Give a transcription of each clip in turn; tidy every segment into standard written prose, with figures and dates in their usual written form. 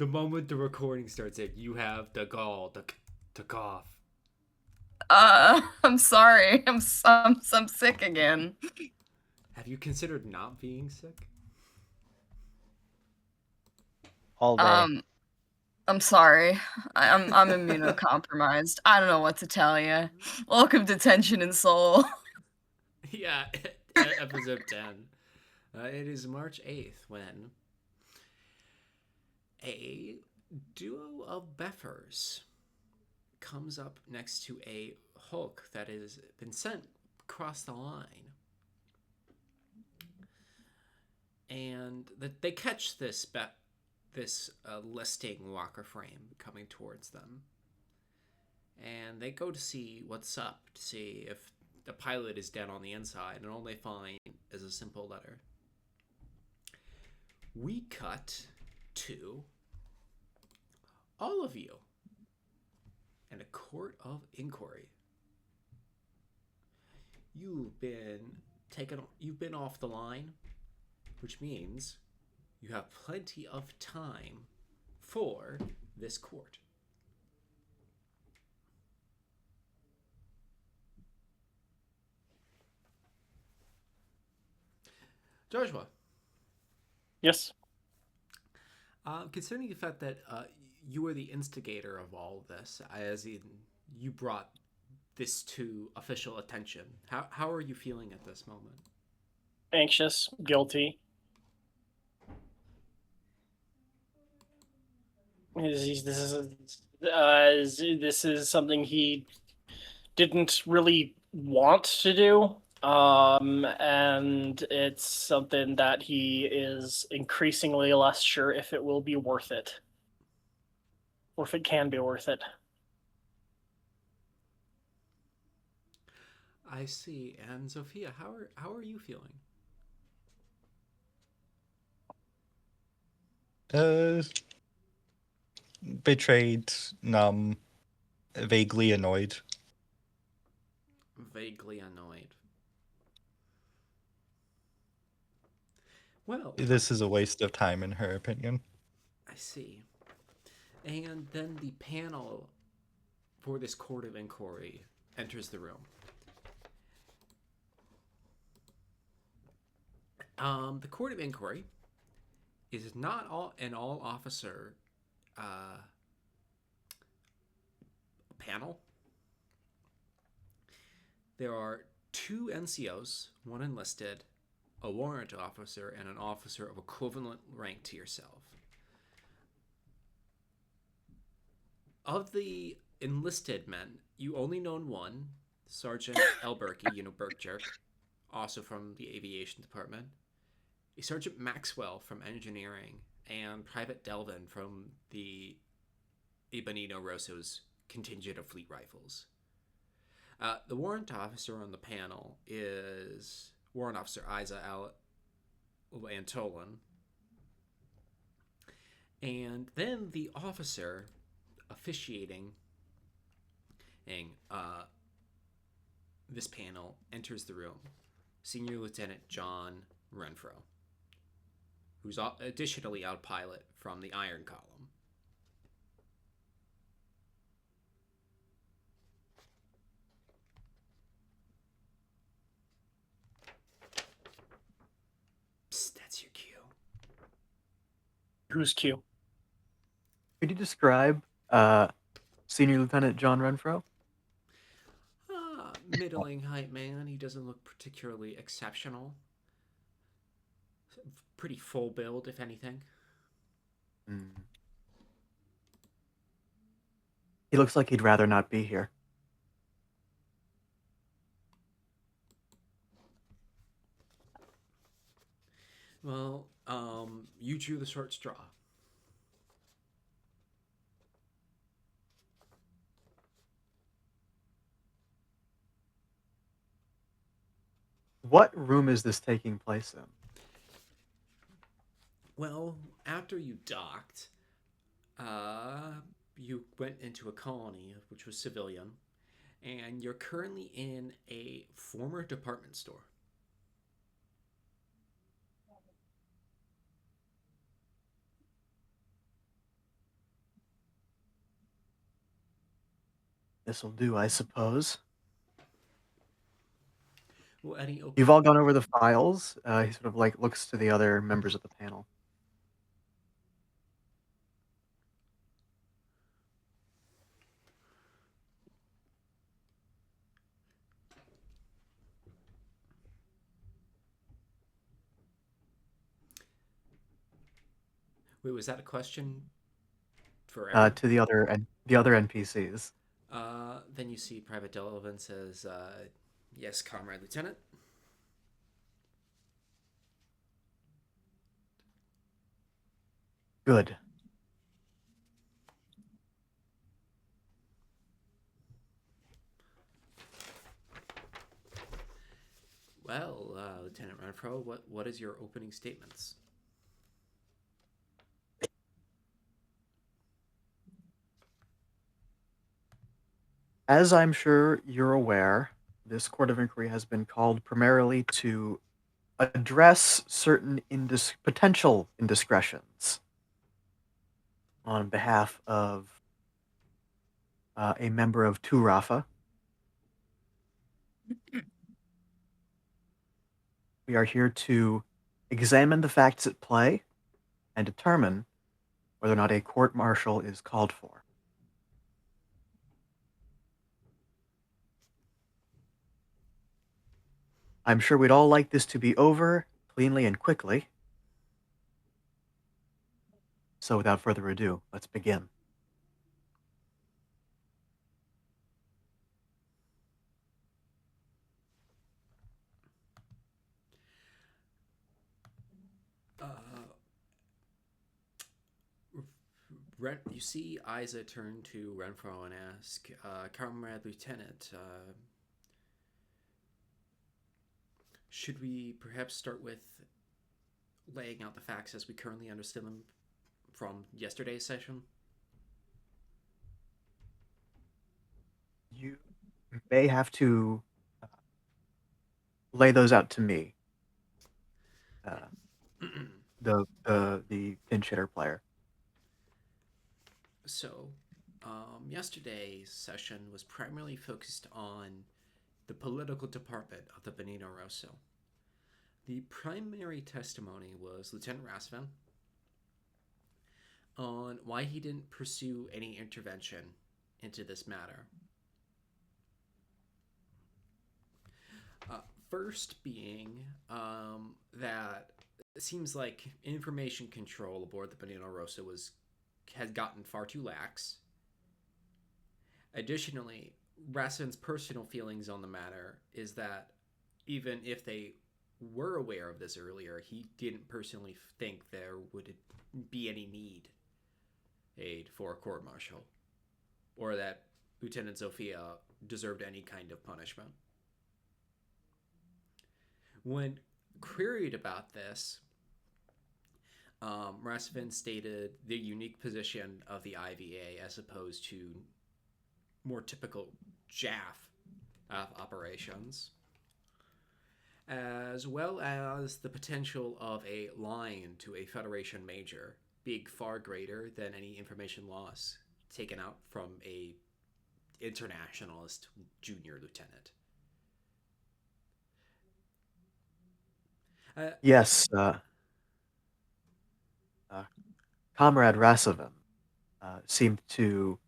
The moment the recording starts, you have the gall to cough. I'm sorry. I'm sick again. Have you considered not being sick? All day. I'm sorry. I'm immunocompromised. I don't know what to tell you. Welcome to Tension and Soul. Yeah, episode 10. It is March 8th when a duo of Beffers comes up next to a Hulk that has been sent across the line. And they catch this listing walker frame coming towards them. And they go to see what's up, to see if the pilot is dead on the inside, and all they find is a simple letter. We cut to all of you in a court of inquiry. You've been off the line, which means you have plenty of time for this court. Jozsua. Yes. Concerning the fact that you were the instigator of all of this, as in you brought this to official attention, how are you feeling at this moment? Anxious, guilty. This is something he didn't really want to do. And it's something that he is increasingly less sure if it will be worth it. Or if it can be worth it. I see. And Zoifiya, how are you feeling? Betrayed, numb, vaguely annoyed. Vaguely annoyed. Well, This is a waste of time in her opinion. I see. And then the panel for this court of inquiry enters the room. The court of inquiry is not an all-officer panel. There are 2 NCOs, 1 enlisted, a warrant officer, and an officer of equivalent rank to yourself. Of the enlisted men, you only know one, Sergeant Elberky, Berkjerk, also from the aviation department, a Sergeant Maxwell from engineering, and Private Delvin from the Ibanino Rosso's contingent of fleet rifles. The warrant officer on the panel is Warrant Officer Isa Antolin. And then the officer officiating this panel enters the room, Senior Lieutenant John Renfro, who's additionally out pilot from the Iron Column. Psst, that's your cue. Who's Q? Could you describe Senior Lieutenant John Renfro? Middling height man. He doesn't look particularly exceptional. Pretty full build, if anything. He looks like he'd rather not be here. Well, you drew the short straw. What room is this taking place in? Well, after you docked, you went into a colony, which was civilian, and you're currently in a former department store. This'll do, I suppose. Well, any You've all gone over the files. He sort of like looks to the other members of the panel. Wait, was that a question for everyone? To the other NPCs. Then you see Private Delavan says, "Yes, Comrade Lieutenant." Good. Well, Lieutenant Renfro, what is your opening statements? As I'm sure you're aware, this court of inquiry has been called primarily to address certain potential indiscretions on behalf of a member of Turafa. We are here to examine the facts at play and determine whether or not a court-martial is called for. I'm sure we'd all like this to be over cleanly and quickly. So without further ado, let's begin. You see Isa turn to Renfro and ask, "Comrade Lieutenant, should we perhaps start with laying out the facts as we currently understand them from yesterday's session?" You may have to lay those out to me, the pinch hitter player. So, yesterday's session was primarily focused on the political department of the Benino Rosso. The primary testimony was Lieutenant Rasvan on why he didn't pursue any intervention into this matter. First being that it seems like information control aboard the Benino Rosso had gotten far too lax. Additionally, Rasvan's personal feelings on the matter is that even if they were aware of this earlier, he didn't personally think there would be any need for a court-martial, or that Lieutenant Zoifiya deserved any kind of punishment. When queried about this, Rasvan stated the unique position of the IVA as opposed to more typical JAF operations, as well as the potential of a line to a Federation major being far greater than any information loss taken out from a internationalist junior lieutenant. Yes, Comrade Rasvan seemed to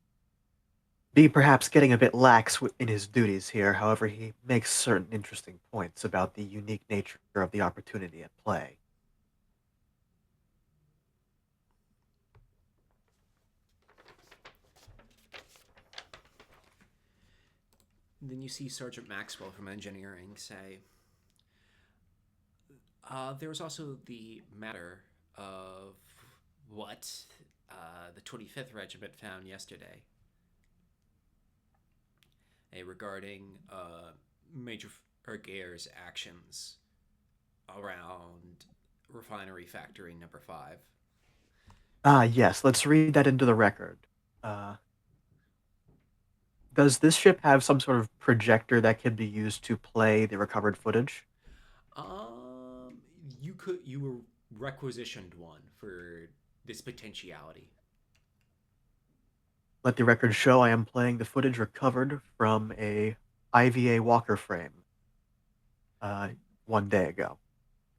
be perhaps getting a bit lax in his duties here. However, he makes certain interesting points about the unique nature of the opportunity at play. Then you see Sergeant Maxwell from engineering say, there was also the matter of what the 25th Regiment found yesterday regarding Major Guerre's actions around Refinery Factory Number 5. Yes, let's read that into the record. Does this ship have some sort of projector that can be used to play the recovered footage? You were requisitioned one for this potentiality. Let the record show I am playing the footage recovered from a IVA Walker frame 1 day ago.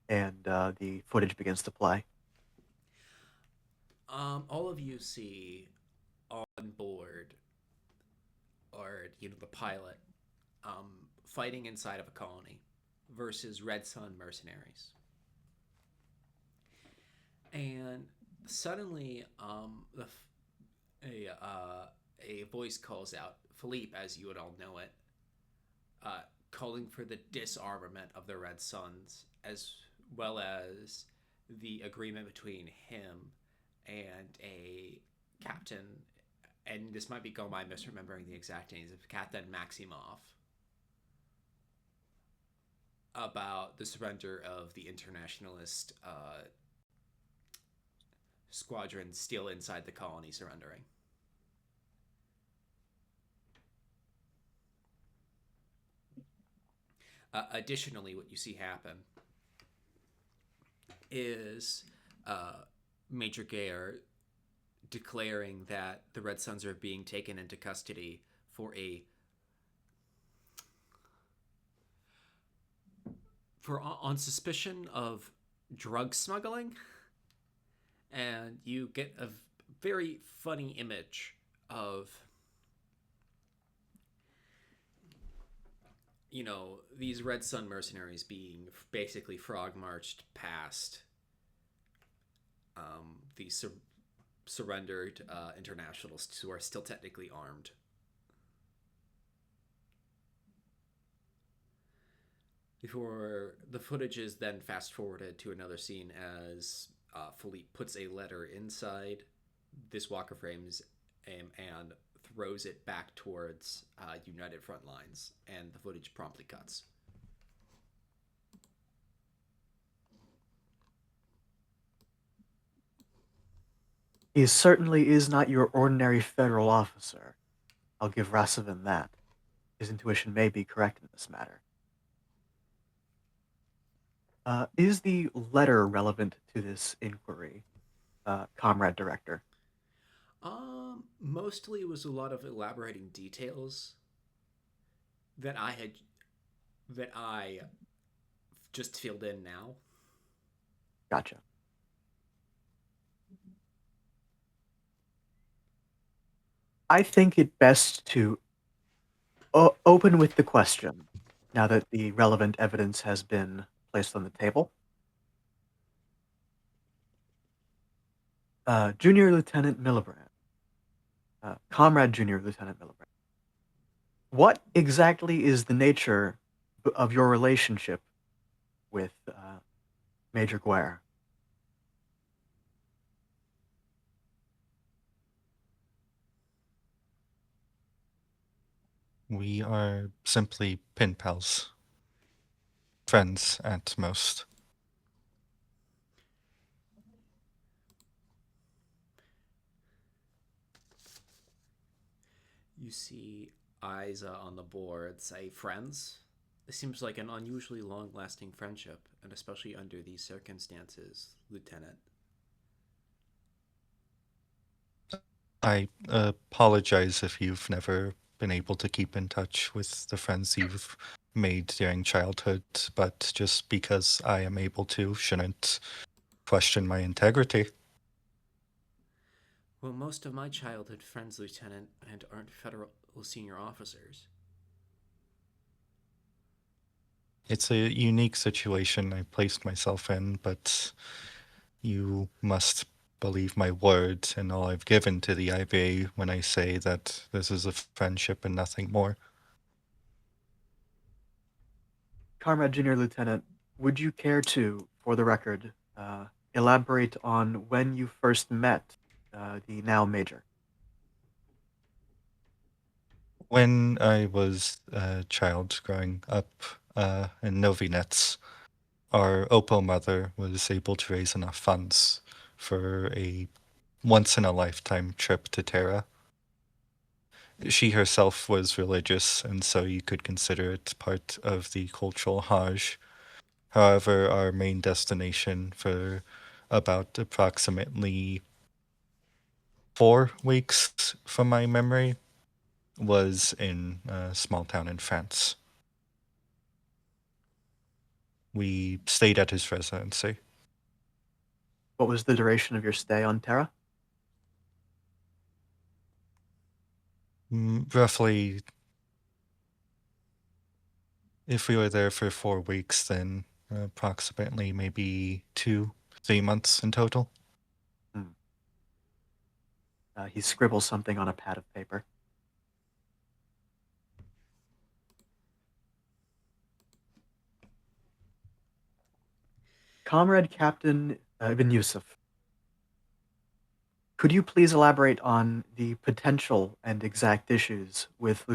And the footage begins to play. All of you see on board, or the pilot, fighting inside of a colony versus Red Sun mercenaries, and suddenly, a voice calls out Philippe, as you would all know it, calling for the disarmament of the Red Suns, as well as the agreement between him and a captain, and this might be going by misremembering the exact names of Captain Maximov, about the surrender of the internationalist squadron still inside the colony surrendering. Additionally, what you see happen is Major Guerre declaring that the Red Suns are being taken into custody for on suspicion of drug smuggling, and you get a very funny image of these Red Sun mercenaries being basically frog marched past these surrendered internationalists who are still technically armed. Before the footage is then fast forwarded to another scene as Philippe puts a letter inside this Walker frames and throws it back towards United Front lines, and the footage promptly cuts. He certainly is not your ordinary federal officer. I'll give Rasovin that. His intuition may be correct in this matter. Is the letter relevant to this inquiry, Comrade Director? Mostly it was a lot of elaborating details that I just filled in now. Gotcha. I think it best to open with the question, now that the relevant evidence has been placed on the table. Junior Lieutenant Miliband, Comrade Junior Lieutenant Miliband, what exactly is the nature of your relationship with Major Guerre? We are simply pen pals. Friends at most. You see eyes on the board say friends. This seems like an unusually long-lasting friendship, and especially under these circumstances, Lieutenant. I apologize if you've never been able to keep in touch with the friends you've made during childhood, but just because I am able to shouldn't question my integrity. Well, most of my childhood friends, Lieutenant, and aren't federal senior officers. It's a unique situation I placed myself in, but you must believe my word and all I've given to the IVA when I say that this is a friendship and nothing more. Comrade Junior Lieutenant, would you care to, for the record, elaborate on when you first met the now Major? When I was a child growing up in Novinets, our Oppo mother was able to raise enough funds for a once-in-a-lifetime trip to Terra. She herself was religious, and so you could consider it part of the cultural Hajj. However, our main destination for about approximately 4 weeks from my memory was in a small town in France. We stayed at his residency. What was the duration of your stay on Terra? Roughly, if we were there for 4 weeks, then approximately maybe 2-3 months in total. He scribbles something on a pad of paper. Comrade Captain Ibn Yusuf, could you please elaborate on the potential and exact issues with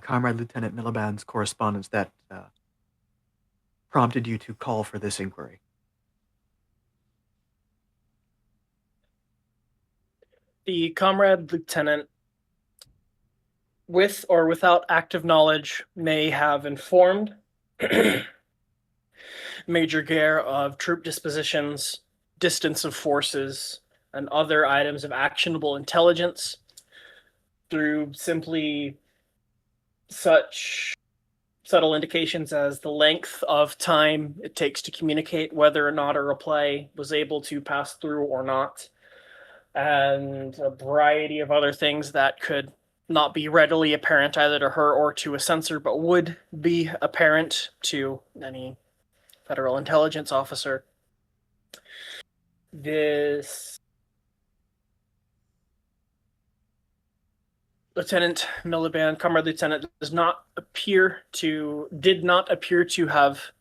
Comrade Lieutenant Miliband's correspondence that prompted you to call for this inquiry? The comrade lieutenant, with or without active knowledge, may have informed Major Guerre of troop dispositions, distance of forces, and other items of actionable intelligence through simply such subtle indications as the length of time it takes to communicate whether or not a reply was able to pass through or not, and a variety of other things that could not be readily apparent either to her or to a censor, but would be apparent to any federal intelligence officer. This Lieutenant Miliband, Comrade Lieutenant, did not appear to have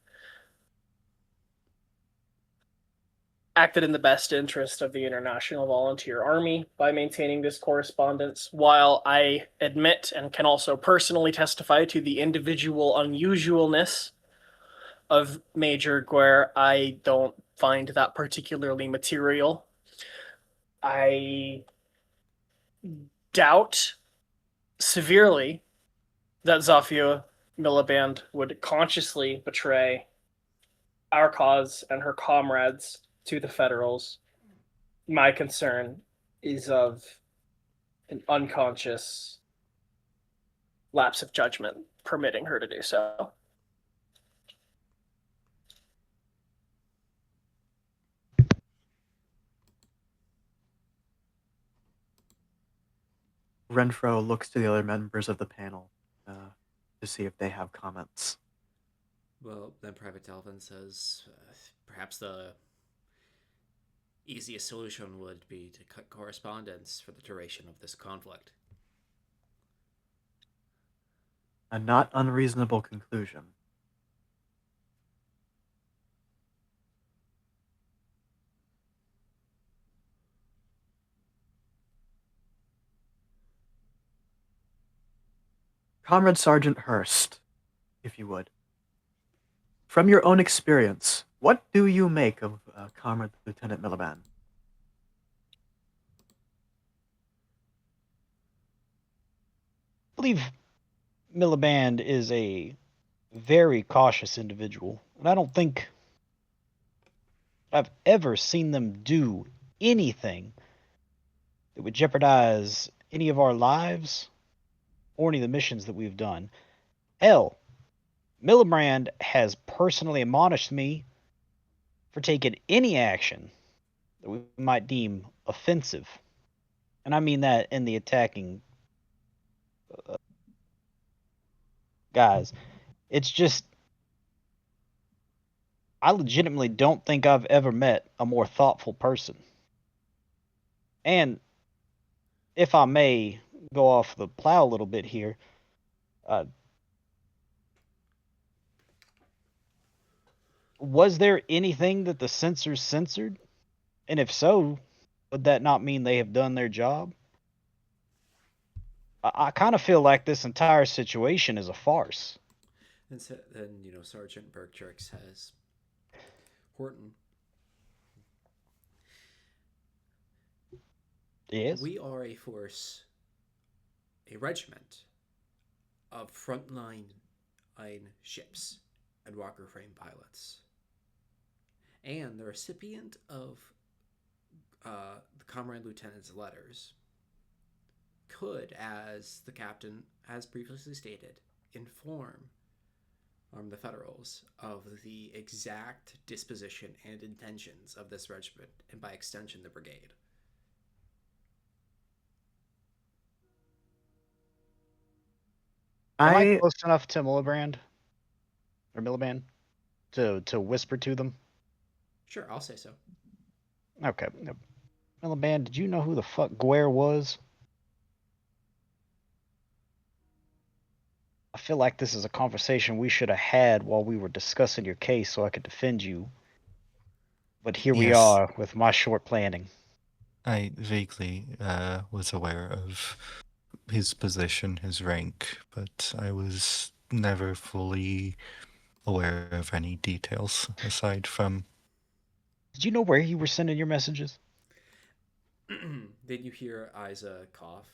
acted in the best interest of the International Volunteer Army by maintaining this correspondence. While I admit and can also personally testify to the individual unusualness of Major Guerre, I don't find that particularly material. I doubt severely that Zoifiya Miliband would consciously betray our cause and her comrades to the Federals. My concern is of an unconscious lapse of judgment permitting her to do so. Renfro looks to the other members of the panel to see if they have comments. Well, then Private Delvin says perhaps the easiest solution would be to cut correspondence for the duration of this conflict. A not unreasonable conclusion. Comrade Sergeant Hurst, if you would. From your own experience, what do you make of Comrade Lieutenant Miliband? I believe Miliband is a very cautious individual, and I don't think I've ever seen them do anything that would jeopardize any of our lives or any of the missions that we've done. Hell, Miliband has personally admonished me for taking any action that we might deem offensive. And I mean that in the attacking guys. It's just, I legitimately don't think I've ever met a more thoughtful person. And if I may go off the plow a little bit here, was there anything that the censors censored? And if so, would that not mean they have done their job? I kind of feel like this entire situation is a farce. And so, then, Sergeant Bergjerk says, Hordon, Yes? we are a force, a regiment of frontline ships and walker frame pilots, and the recipient of the Comrade Lieutenant's letters could, as the captain has previously stated, inform the Federals of the exact disposition and intentions of this regiment, and by extension, the brigade. Am I close enough to Miliband or Miliband to whisper to them? Sure, I'll say so. Okay. Miliband, did you know who the fuck Guerre was? I feel like this is a conversation we should have had while we were discussing your case so I could defend you. But here we Yes. are with my short planning. I vaguely was aware of his position, his rank, but I was never fully aware of any details aside from... Did you know where you were sending your messages? Did you hear Isa cough?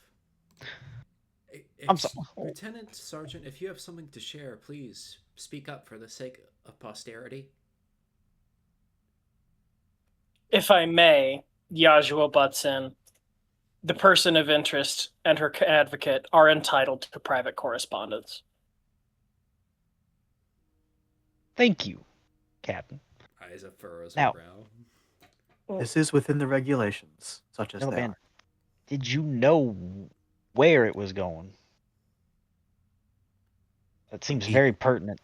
I'm sorry. Lieutenant, Sergeant, if you have something to share, please speak up for the sake of posterity. If I may, Jozsua butts in. The person of interest and her advocate are entitled to private correspondence. Thank you, Captain. Isa furrows Now- her brow. This is within the regulations, such as they Miliband, are. did you know where it was going? That seems very pertinent.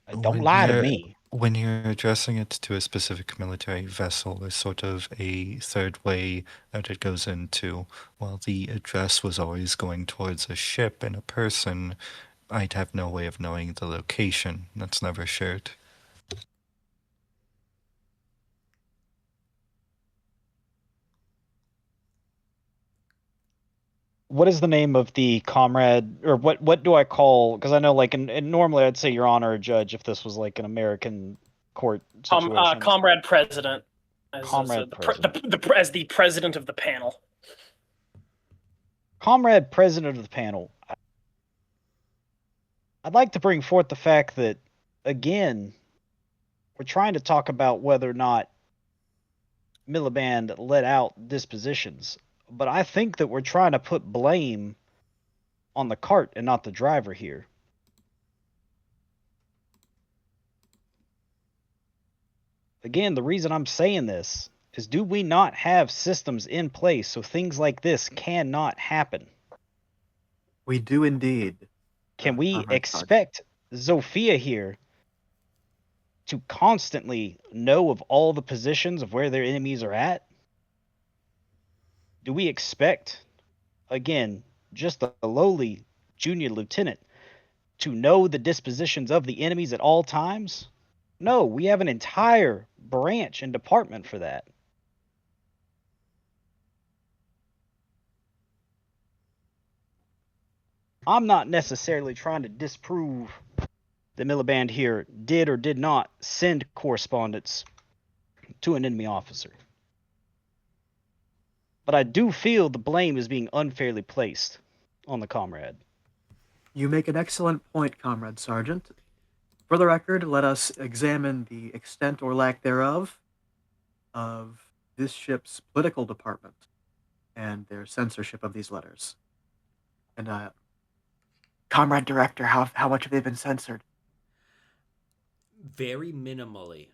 Don't When lie to you're- me. When you're addressing it to a specific military vessel, there's sort of a third way that it goes into. While the address was always going towards a ship and a person, I'd have no way of knowing the location. That's never shared. What is the name of the comrade, or what do I call? Because I know, like, and normally I'd say Your Honor or Judge if this was like an American court situation. Comrade President. Comrade As the president of the panel. Comrade President of the panel. I'd like to bring forth the fact that, again, we're trying to talk about whether or not Miliband let out dispositions. But I think that we're trying to put blame on the cart and not the driver here. Again, the reason I'm saying this is, do we not have systems in place so things like this cannot happen? We do indeed. Can we Comrade expect Zoifiya here to constantly know of all the positions of where their enemies are at? Do we expect, again, just a lowly junior lieutenant to know the dispositions of the enemies at all times? No, we have an entire branch and department for that. I'm not necessarily trying to disprove that Miliband here did or did not send correspondence to an enemy officer. But I do feel the blame is being unfairly placed on the comrade. You make an excellent point, Comrade Sergeant. For the record, let us examine the extent or lack thereof of this ship's political department and their censorship of these letters. And, Comrade Director, how much have they been censored? Very minimally.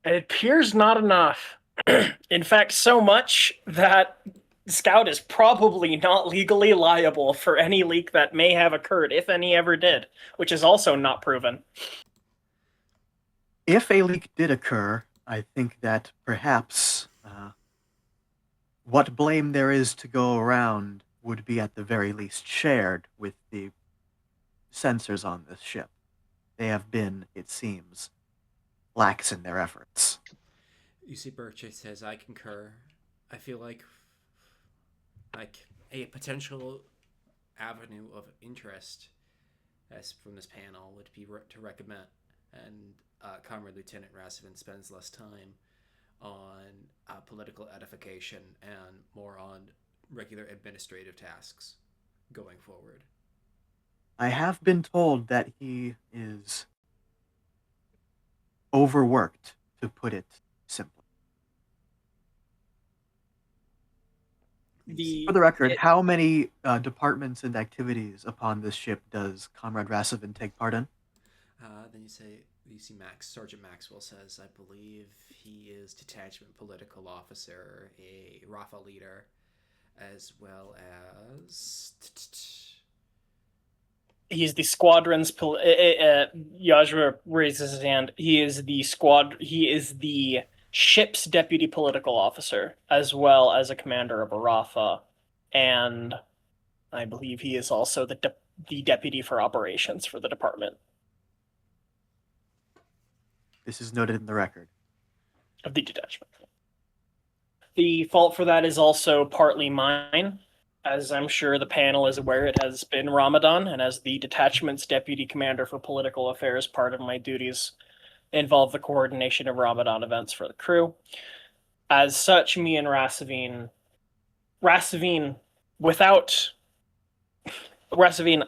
It appears not enough. In fact, so much that Scout is probably not legally liable for any leak that may have occurred, if any ever did, which is also not proven. If a leak did occur, I think that perhaps what blame there is to go around would be at the very least shared with the censors on this ship. They have been, it seems, lax in their efforts. You see, Birchett says, I concur. I feel like a potential avenue of interest as from this panel would be to recommend, and Comrade Lieutenant Rasivin spends less time on political edification and more on regular administrative tasks going forward. I have been told that he is overworked, to put it simply. For the record, how many departments and activities upon this ship does Comrade Rasovin take part in? Then you see Sergeant Maxwell says, I believe he is detachment political officer, a Rafa leader, as well as... He's the squadron's. Yajra raises his hand. He is the ship's deputy political officer, as well as a commander of a Rafa, and I believe he is also the deputy for operations for the department. This is noted in the record. Of the detachment. The fault for that is also partly mine. As I'm sure the panel is aware, it has been Ramadan, and as the detachment's deputy commander for political affairs, part of my duties involve the coordination of Ramadan events for the crew. As such, me and Rasovin,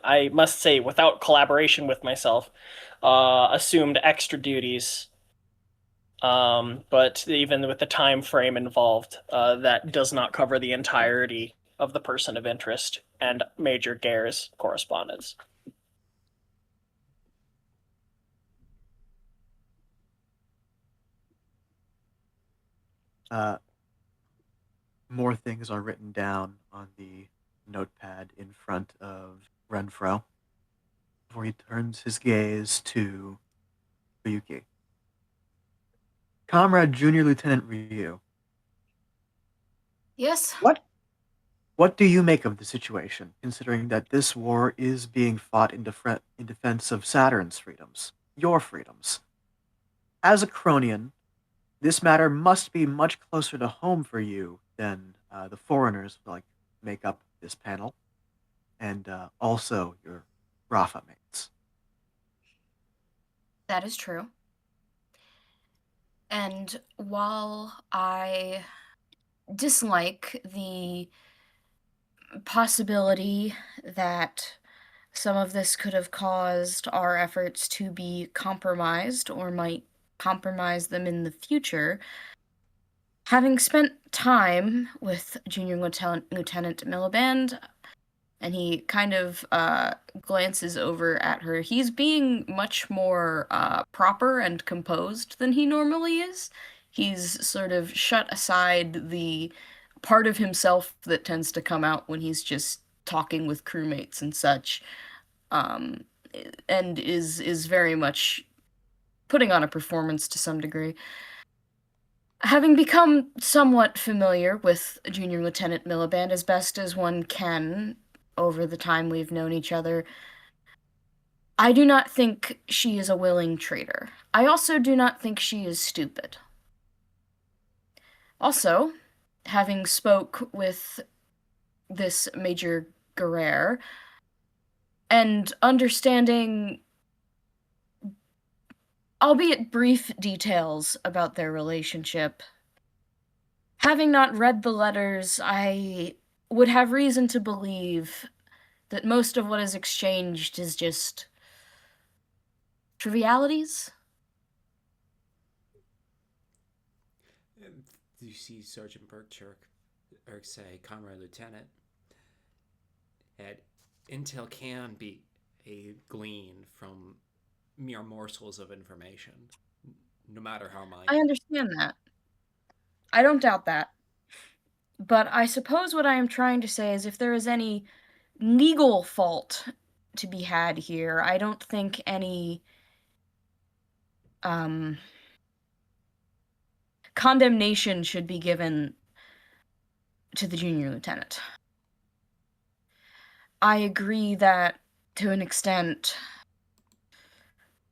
I must say, without collaboration with myself, assumed extra duties. But even with the time frame involved, that does not cover the entirety of the person of interest and Major Guerre's correspondence. More things are written down on the notepad in front of Renfro before he turns his gaze to Fuyuki. Comrade Junior Lieutenant Ryu. Yes? What do you make of the situation, considering that this war is being fought in defense of Saturn's freedoms, your freedoms? As a Cronian, this matter must be much closer to home for you than the foreigners like make up this panel, and also your Rafa mates. That is true. And while I dislike the possibility that some of this could have caused our efforts to be compromised or might compromise them in the future, having spent time with Junior Lieutenant Miliband, and he kind of glances over at her, he's being much more proper and composed than he normally is. He's sort of shut aside the part of himself that tends to come out when he's just talking with crewmates and such, and is very much putting on a performance to some degree. Having become somewhat familiar with Junior Lieutenant Miliband as best as one can over the time we've known each other, I do not think she is a willing traitor. I also do not think she is stupid. Also, having spoke with this Major Guerre and understanding, albeit brief, details about their relationship, having not read the letters, I would have reason to believe that most of what is exchanged is just trivialities. You see Sergeant Berkshire say, Comrade Lieutenant, that intel can be gleaned from mere morsels of information, no matter how minor. I understand that. I don't doubt that. But I suppose what I am trying to say is if there is any legal fault to be had here, I don't think any condemnation should be given to the junior lieutenant. I agree that, to an extent,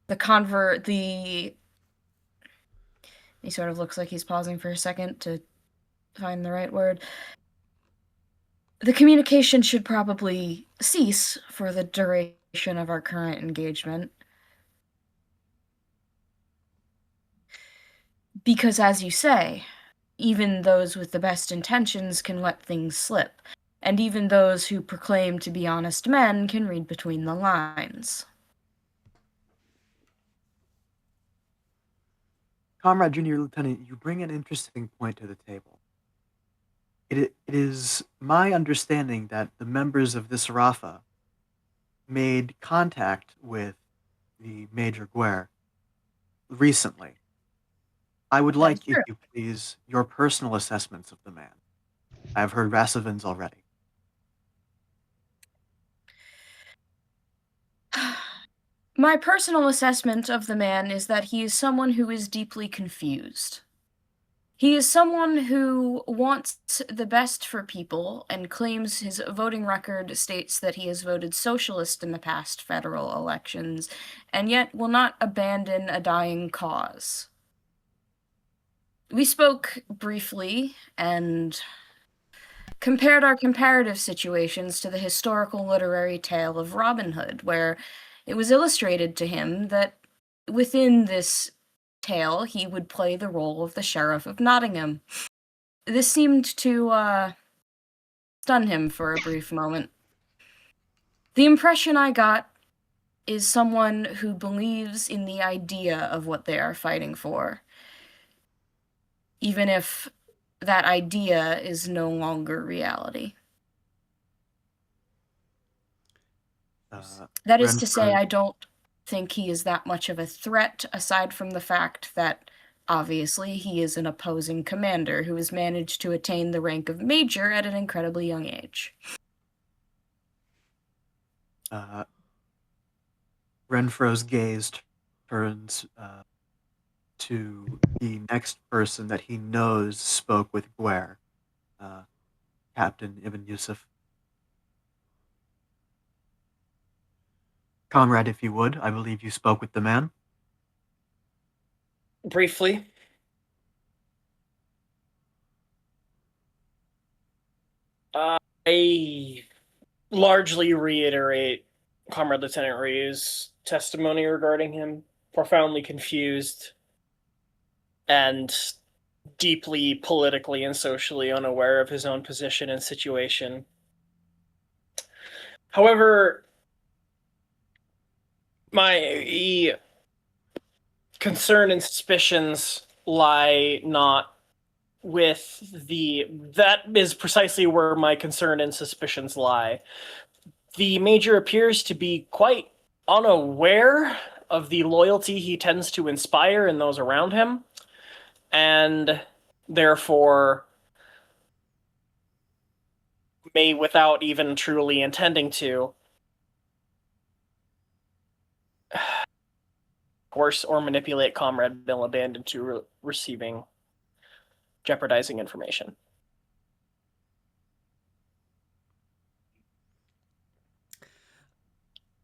he sort of looks like he's pausing for a second to find the right word. The communication should probably cease for the duration of our current engagement. Because, as you say, even those with the best intentions can let things slip, and even those who proclaim to be honest men can read between the lines. Comrade Junior Lieutenant, you bring an interesting point to the table. It is my understanding that the members of this Rafa made contact with the Major Guerre recently. I would That is like, if true. you please, your personal assessments of the man. I've heard Rassovins already. My personal assessment of the man is that he is someone who is deeply confused. He is someone who wants the best for people and claims his voting record states that he has voted socialist in the past federal elections, and yet will not abandon a dying cause. We spoke briefly and compared our comparative situations to the historical literary tale of Robin Hood, where it was illustrated to him that within this tale he would play the role of the Sheriff of Nottingham. This seemed to stun him for a brief moment. The impression I got is someone who believes in the idea of what they are fighting for, even if that idea is no longer reality. That is to say, I don't think he is that much of a threat, aside from the fact that obviously he is an opposing commander who has managed to attain the rank of major at an incredibly young age. Renfro's gaze turns to the next person that he knows spoke with Guerre, Captain Ibn Yusuf. Comrade, if you would, I believe you spoke with the man. Briefly. I largely reiterate Comrade Lieutenant Ryu's testimony regarding him. Profoundly confused and deeply politically and socially unaware of his own position and situation. However, my concern and suspicions lie not with that is precisely where my concern and suspicions lie. The Major appears to be quite unaware of the loyalty he tends to inspire in those around him, and therefore may, without even truly intending to, coerce or manipulate Comrade Miliband into receiving jeopardizing information.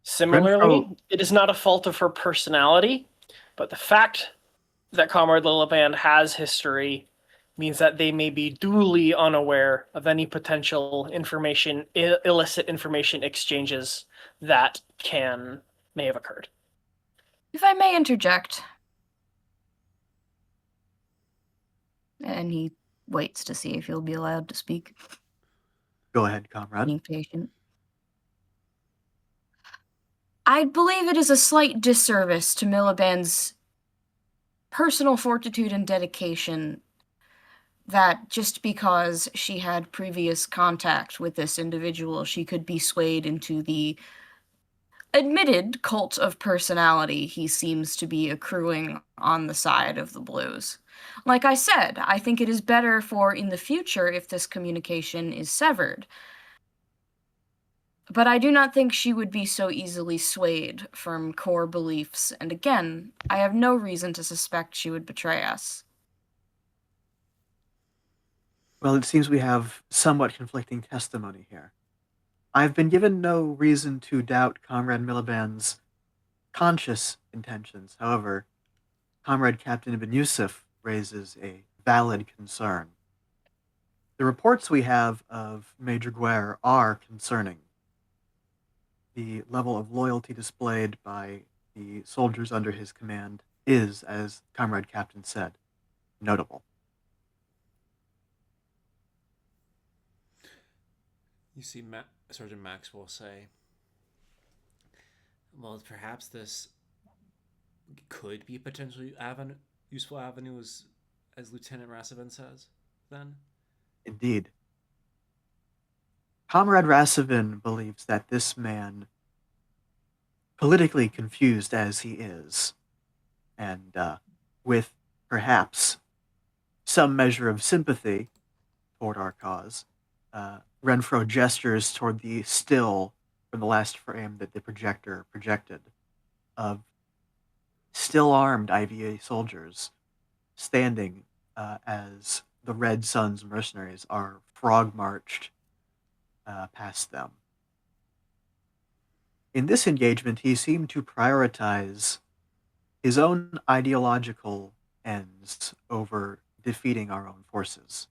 Similarly, it is not a fault of her personality, but the fact that Comrade Miliband has history means that they may be duly unaware of any potential information, illicit information exchanges that may have occurred. If I may interject. And he waits to see if he'll be allowed to speak. Go ahead, comrade. Being patient. I believe it is a slight disservice to Miliband's personal fortitude and dedication that just because she had previous contact with this individual, she could be swayed into the admitted cult of personality he seems to be accruing on the side of the Blues. Like I said, I think it is better for in the future if this communication is severed. But I do not think she would be so easily swayed from core beliefs, and again, I have no reason to suspect she would betray us. Well, it seems we have somewhat conflicting testimony here. I've been given no reason to doubt Comrade Miliband's conscious intentions. However, Comrade Captain Ibn Yusuf raises a valid concern. The reports we have of Major Guerre are concerning. The level of loyalty displayed by the soldiers under his command is, as Comrade Captain said, notable. You see Sergeant Maxwell say, well, perhaps this could be potentially useful avenue as Lieutenant Rasavin says, then? Indeed. Comrade Rasavin believes that this man, politically confused as he is, and with perhaps some measure of sympathy toward our cause, Renfro gestures toward the still from the last frame that the projector projected of still armed IVA soldiers standing as the Red Sun's mercenaries are frog marched past them. In this engagement, he seemed to prioritize his own ideological ends over defeating our own forces.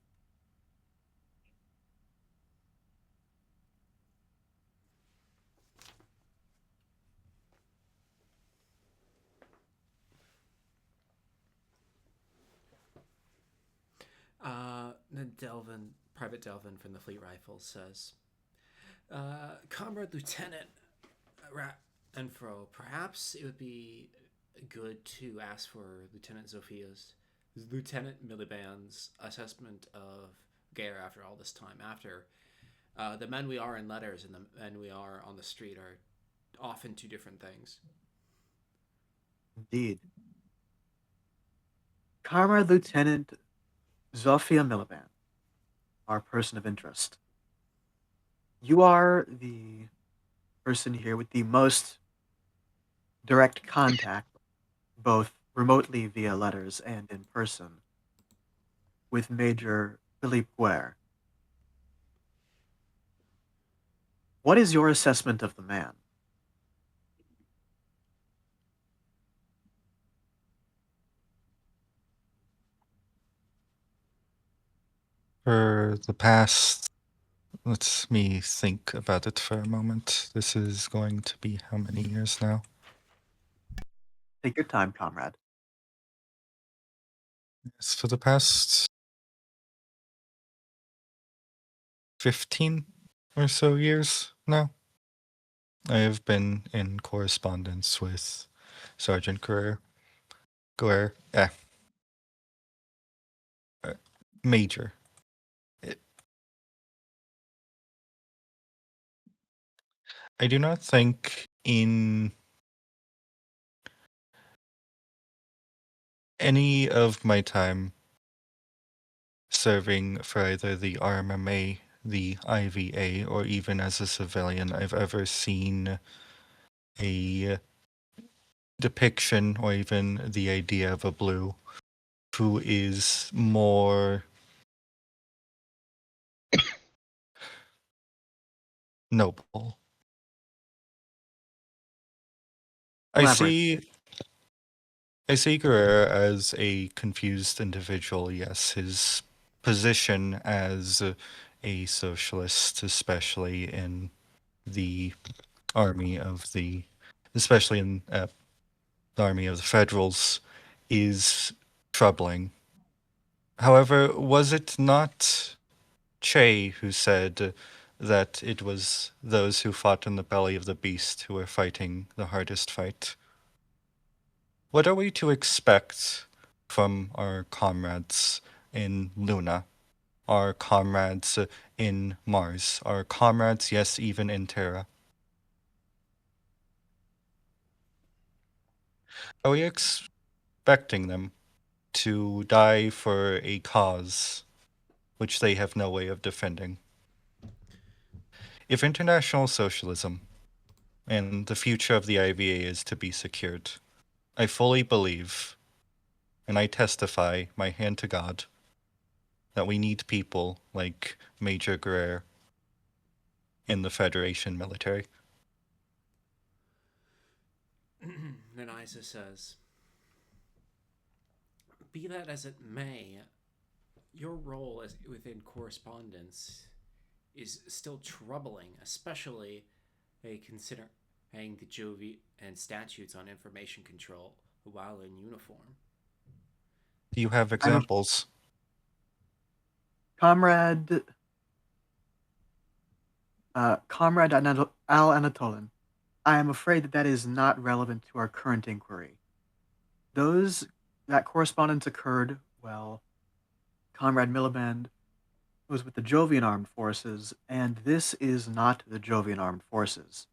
Then Private Delvin from the Fleet Rifles says, Comrade Lieutenant Renfro, perhaps it would be good to ask for Lieutenant Miliband's assessment of Guerre after all this time. After the men we are in letters and the men we are on the street are often two different things. Indeed. Comrade Lieutenant Zoifiya Miliband, our person of interest. You are the person here with the most direct contact, both remotely via letters and in person, with Major Guerre. What is your assessment of the man? For the past, let me think about it for a moment. This is going to be how many years now? Take your time, comrade. Yes, for the past 15 or so years now, I have been in correspondence with Sergeant Guerre, Major. I do not think in any of my time serving for either the RMMA, the IVA, or even as a civilian, I've ever seen a depiction or even the idea of a blue who is more noble. Elaborate. I see Guerrero as a confused individual, yes. His position as a socialist, especially in the army of the, especially in the army of the Federals, is troubling. However, was it not Che who said that it was those who fought in the belly of the beast who were fighting the hardest fight? What are we to expect from our comrades in Luna, our comrades in Mars, our comrades, yes, even in Terra? Are we expecting them to die for a cause which they have no way of defending? If international socialism and the future of the IVA is to be secured, I fully believe, and I testify my hand to God, that we need people like Major Guerre in the Federation military. Then Isa says, be that as it may, your role within correspondence is still troubling, especially considering the Jovi and statutes on information control while in uniform. Do you have examples? Comrade Al Anatolin, I am afraid that is not relevant to our current inquiry. Those that correspondence occurred while Comrade Miliband was with the Jovian Armed Forces, and this is not the Jovian Armed Forces.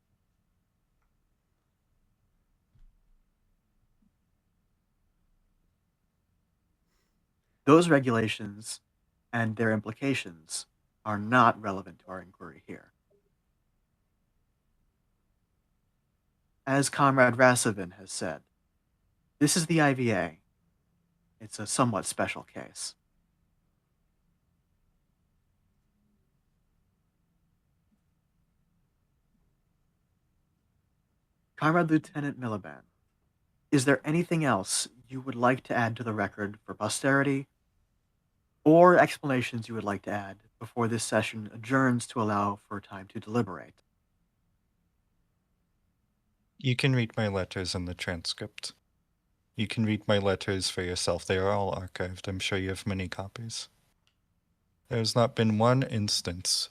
Those regulations and their implications are not relevant to our inquiry here. As Comrade Rasovin has said, this is the IVA. It's a somewhat special case. Comrade Lieutenant Miliband, is there anything else you would like to add to the record for posterity, or explanations you would like to add before this session adjourns to allow for time to deliberate? You can read my letters in the transcript. You can read my letters for yourself. They are all archived. I'm sure you have many copies. There has not been one instance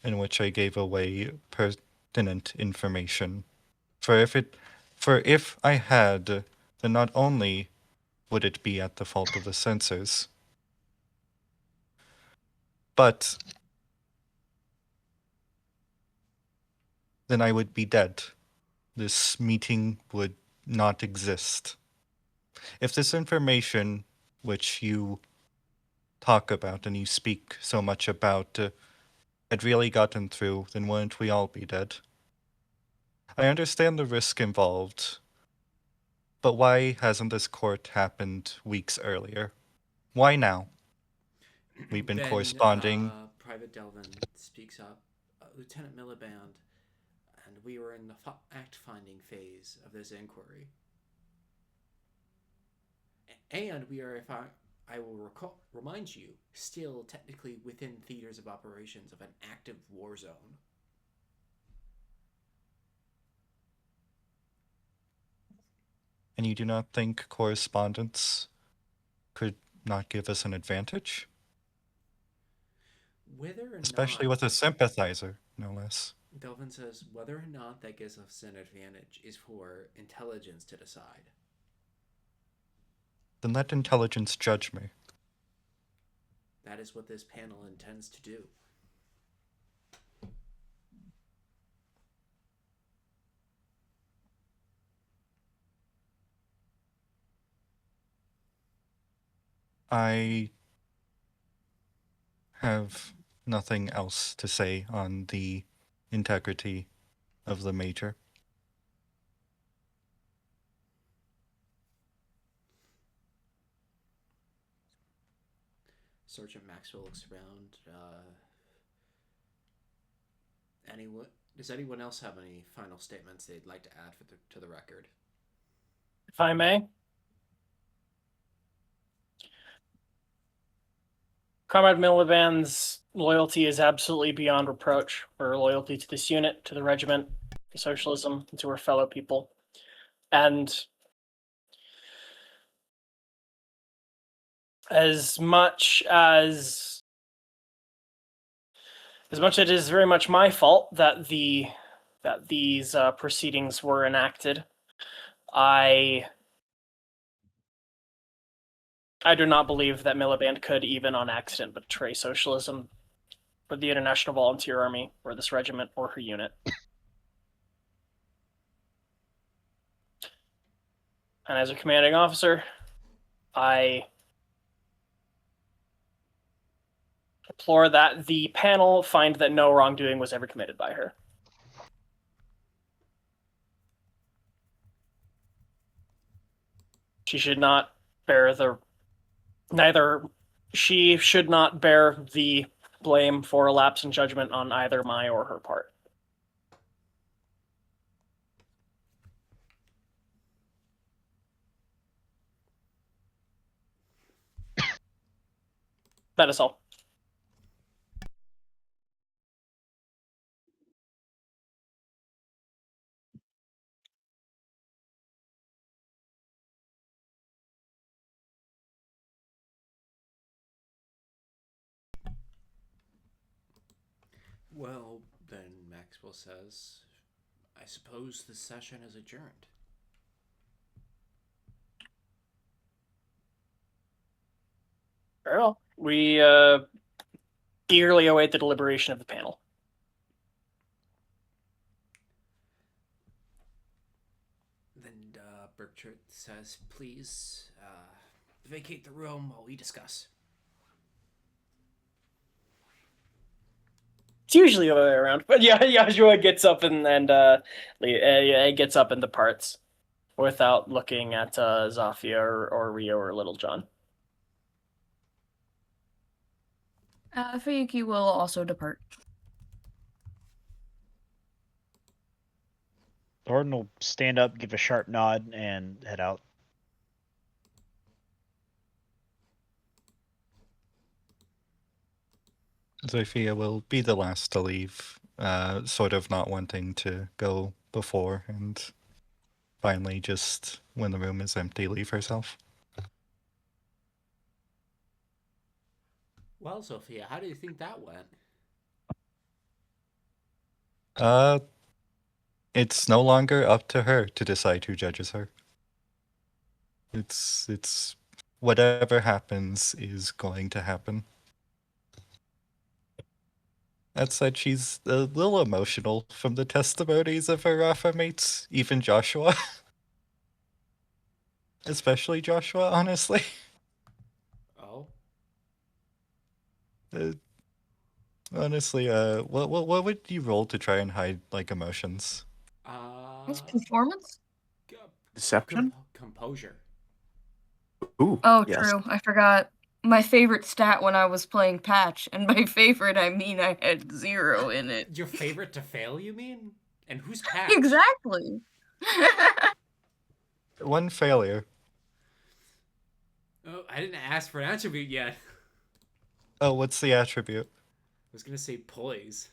in which I gave away pertinent information. For if I had, then not only would it be at the fault of the censors, but then I would be dead. This meeting would not exist. If this information, which you talk about and you speak so much about, had really gotten through, then wouldn't we all be dead? I understand the risk involved, but why hasn't this court happened weeks earlier? Why now? We've been Then, corresponding. Private Delvin speaks up. Lieutenant Miliband, and we were in the act-finding phase of this inquiry. And we are, if I will remind you, still technically within theaters of operations of an active war zone. And you do not think correspondence could not give us an advantage? Whether or Especially not, with a sympathizer, no less. Delvin says, whether or not that gives us an advantage is for intelligence to decide. Then let intelligence judge me. That is what this panel intends to do. I have nothing else to say on the integrity of the Major. Sergeant Maxwell looks around. Does anyone else have any final statements they'd like to add to the record? If I may. Comrade Miliband's loyalty is absolutely beyond reproach. Her loyalty to this unit, to the regiment, to socialism, and to her fellow people. And as much as it is very much my fault that these proceedings were enacted, I do not believe that Miliband could even on accident betray socialism or the International Volunteer Army or this regiment or her unit. And as a commanding officer, I implore that the panel find that no wrongdoing was ever committed by her. She should not bear she should not bear the blame for a lapse in judgment on either my or her part. That is all. Well, then Maxwell says, I suppose the session is adjourned. Very well. We eagerly await the deliberation of the panel. Then Berkshire says, please vacate the room while we discuss. It's usually the other way around, but yeah, Yozsua gets up and gets up and departs without looking at Zoifiya or Ryu or Little John. Fuyuki will also depart. Hordon will stand up, give a sharp nod, and head out. Zoifiya will be the last to leave, sort of not wanting to go before, and finally, just when the room is empty, leave herself. Well, Zoifiya, how do you think that went? It's no longer up to her to decide who judges her. It's whatever happens is going to happen. That said, she's a little emotional from the testimonies of her Rafa mates, even Jozsua. Especially Jozsua, honestly. Oh? Honestly, what would you roll to try and hide, like, emotions? What's performance? Deception? Composure. Ooh. Oh, yes. true. I forgot. My favorite stat when I was playing Patch, and by favorite I mean I had 0 in it. Your favorite to fail, you mean? And who's Patch? Exactly. One failure. Oh, I didn't ask for an attribute yet. Oh, what's the attribute? I was gonna say poise.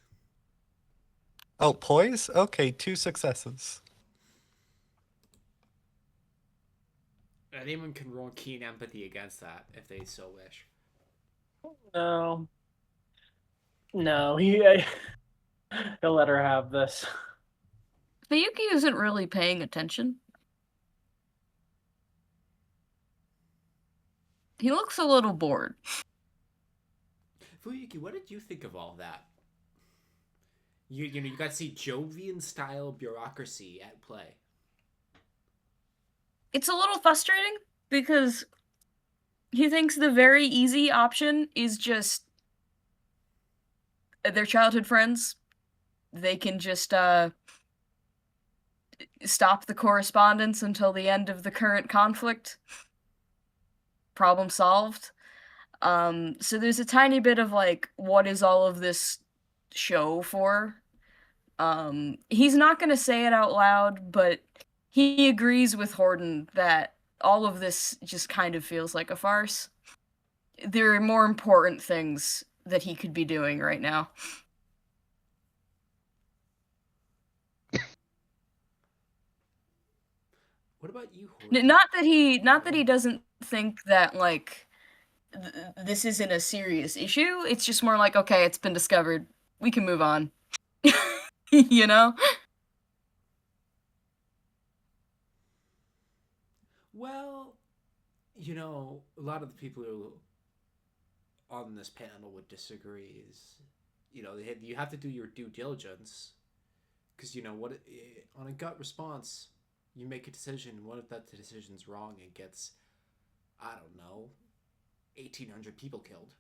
Oh, poise? Okay, 2 successes. Anyone can roll keen empathy against that if they so wish. No, he'll let her have this. Fuyuki isn't really paying attention. He looks a little bored. Fuyuki, what did you think of all that? You know, you got to see Jovian style bureaucracy at play. It's a little frustrating because he thinks the very easy option is just their childhood friends. They can just stop the correspondence until the end of the current conflict. Problem solved. So there's a tiny bit of like, what is all of this show for? He's not gonna say it out loud, but he agrees with Hordon that all of this just kind of feels like a farce. There are more important things that he could be doing right now. What about you, Hordon? Not that he doesn't think that like this isn't a serious issue. It's just more like, okay, it's been discovered. We can move on. You know? Well, you know, a lot of the people who on this panel would disagree is, you know, you have to do your due diligence, because you know what, on a gut response, you make a decision. What if that decision's wrong? It gets, I don't know, 1,800 people killed.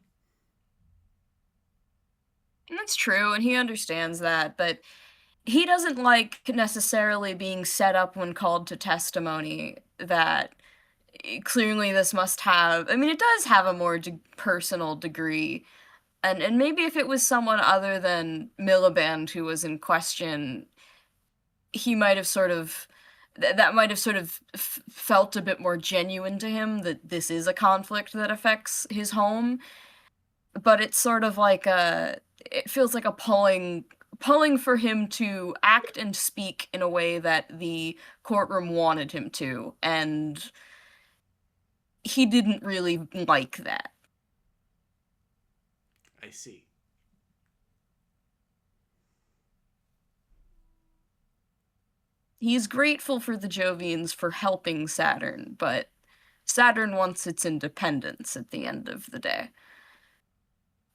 And that's true, and he understands that, but he doesn't like necessarily being set up when called to testimony that clearly this must have, I mean, it does have a more personal degree. And maybe if it was someone other than Miliband who was in question, he might have sort of, that might have sort of felt a bit more genuine to him that this is a conflict that affects his home. But it's sort of like it feels like a pulling for him to act and speak in a way that the courtroom wanted him to, and he didn't really like that. I see. He's grateful for the Jovians for helping Saturn, but Saturn wants its independence at the end of the day.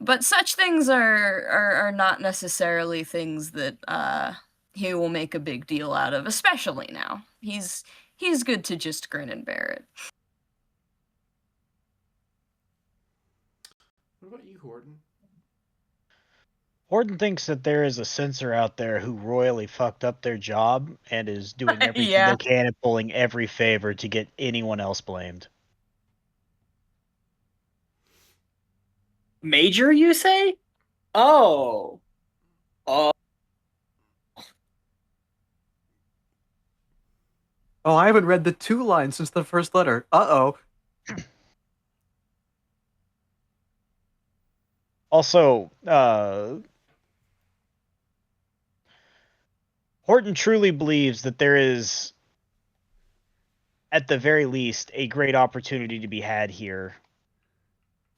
But such things are not necessarily things that he will make a big deal out of, especially now. He's good to just grin and bear it. What about you, Hordon? Hordon thinks that there is a censor out there who royally fucked up their job and is doing everything Yeah. they can and pulling every favor to get anyone else blamed. Major, you say? Oh. Oh, I haven't read the 2 lines since the first letter. Uh-oh. Also, Horton truly believes that there is, at the very least, a great opportunity to be had here.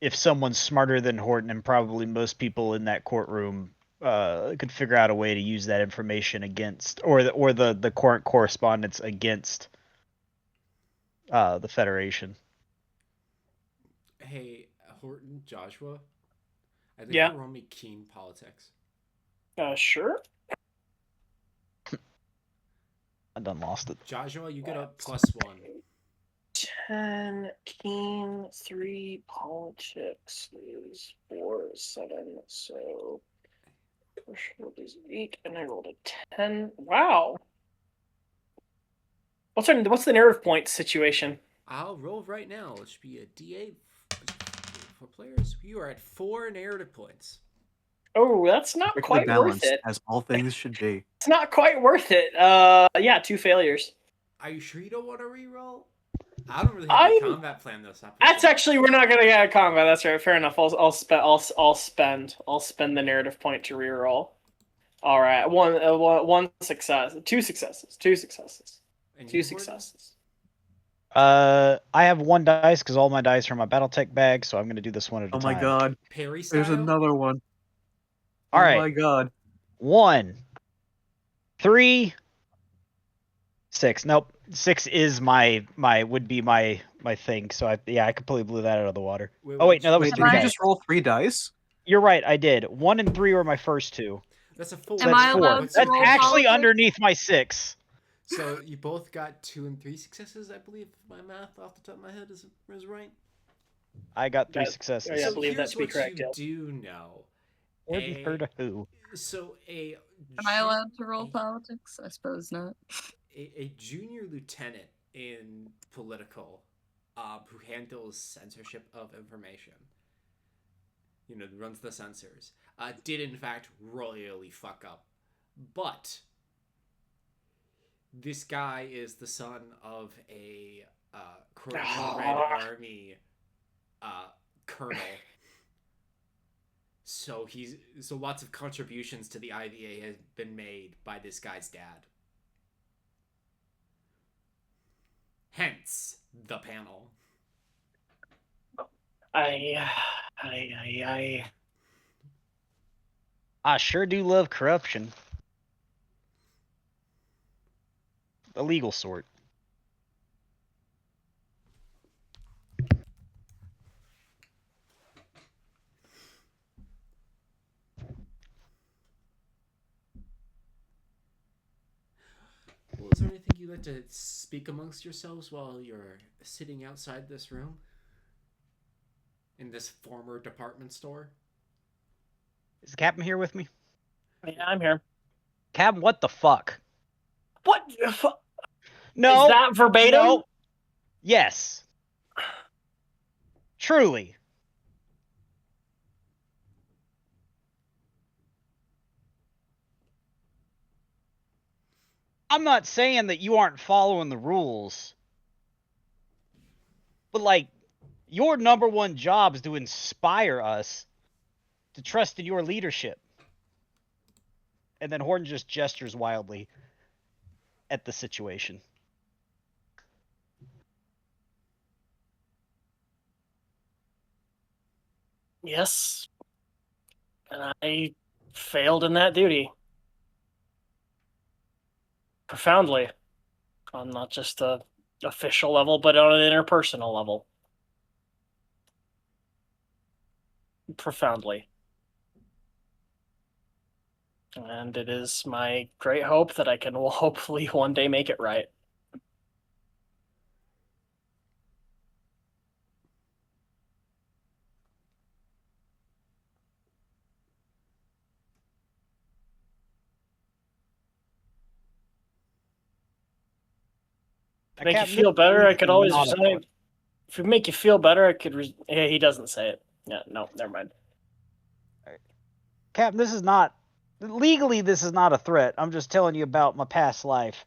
If someone smarter than Horton and probably most people in that courtroom could figure out a way to use that information against, or the current correspondence against the Federation. Hey, Horton, Jozsua, I think Yeah. you roll me keen politics. Sure. I done lost it. Jozsua, you get a +1. 10, keen, 3, politics is 4, 7, so personal is 8, and I rolled a 10. Wow. What's the narrative point situation? I'll roll right now. It should be a D8 for players. You are at 4 narrative points. Oh, that's not Strictly quite balanced, worth it. as all things should be. It's not quite worth it. Yeah, 2 failures. Are you sure you don't want to reroll? I don't really have a combat plan this episode. That's actually, we're not gonna get a combat. That's right. Fair enough. I'll spend the narrative point to reroll. All right, one success, 2 successes, 2 successes, And 2 you, Gordon? successes. I have 1 dice because all my dice are in my BattleTech bag, so I'm going to do this one at a Oh time. my god. Parry style? There's another one. All Oh right. my god. 1, 3, 6. Nope, 6 is my thing. So I completely blew that out of the water. Oh wait, no, that was Wait, 3 did you dice. just roll 3 dice? You're right, I did. 1 and 3 were my first 2. That's a 4. So Am that's I 4. allowed to That's roll actually politics? underneath my 6. So you both got 2 and 3 successes, I believe. My math off the top of my head is right. I got 3 Yeah, successes. yeah. I So believe that here's to be what correct, you yeah. do know. Horton heard of who? So Am I allowed to roll politics? I suppose not. a junior lieutenant in political who handles censorship of information, runs the censors, did in fact royally fuck up. But this guy is the son of a Red Army colonel. So lots of contributions to the IVA has been made by this guy's dad. Hence the panel. I I sure do love corruption. The legal sort. Well, is there anything you'd like to speak amongst yourselves while you're sitting outside this room? In this former department store? Is the captain here with me? Yeah, I'm here. Captain, what the fuck? What? No. Is that verbatim? No. Yes. Truly. I'm not saying that you aren't following the rules. But, your number one job is to inspire us to trust in your leadership. And then Horton just gestures wildly at the situation. Yes. And I failed in that duty. Profoundly. On not just a official level, but on an interpersonal level. Profoundly. And it is my great hope that I can hopefully one day make it right. Now, Make you Captain, feel this is better, I could legally always not a resign. threat. If it make you feel better, I could. Yeah, he doesn't say it. Yeah, no, never mind. Captain, this is not legally. This is not a threat. I'm just telling you about my past life.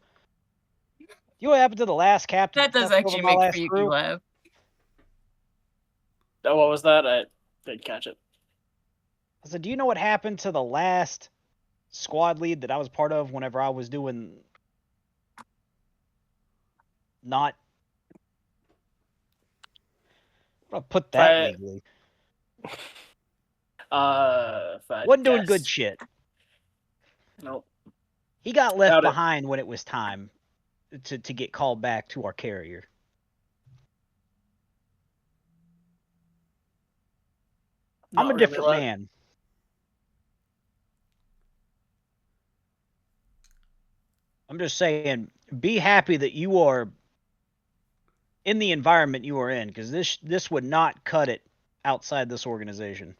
You know what happened to the last captain That does took over actually my make last Fuyuki crew? laugh. Oh, what was that? I didn't catch it. I said, do you know what happened to the last squad lead that I was part of whenever I was doing not... I'll put that legally. If I Wasn't doing guess. good shit. Nope. He got left Doubt it. behind when it was time to get called back to our carrier. I'm Not a really different let- man. I'm just saying, be happy that you are in the environment you are in, because this would not cut it outside this organization.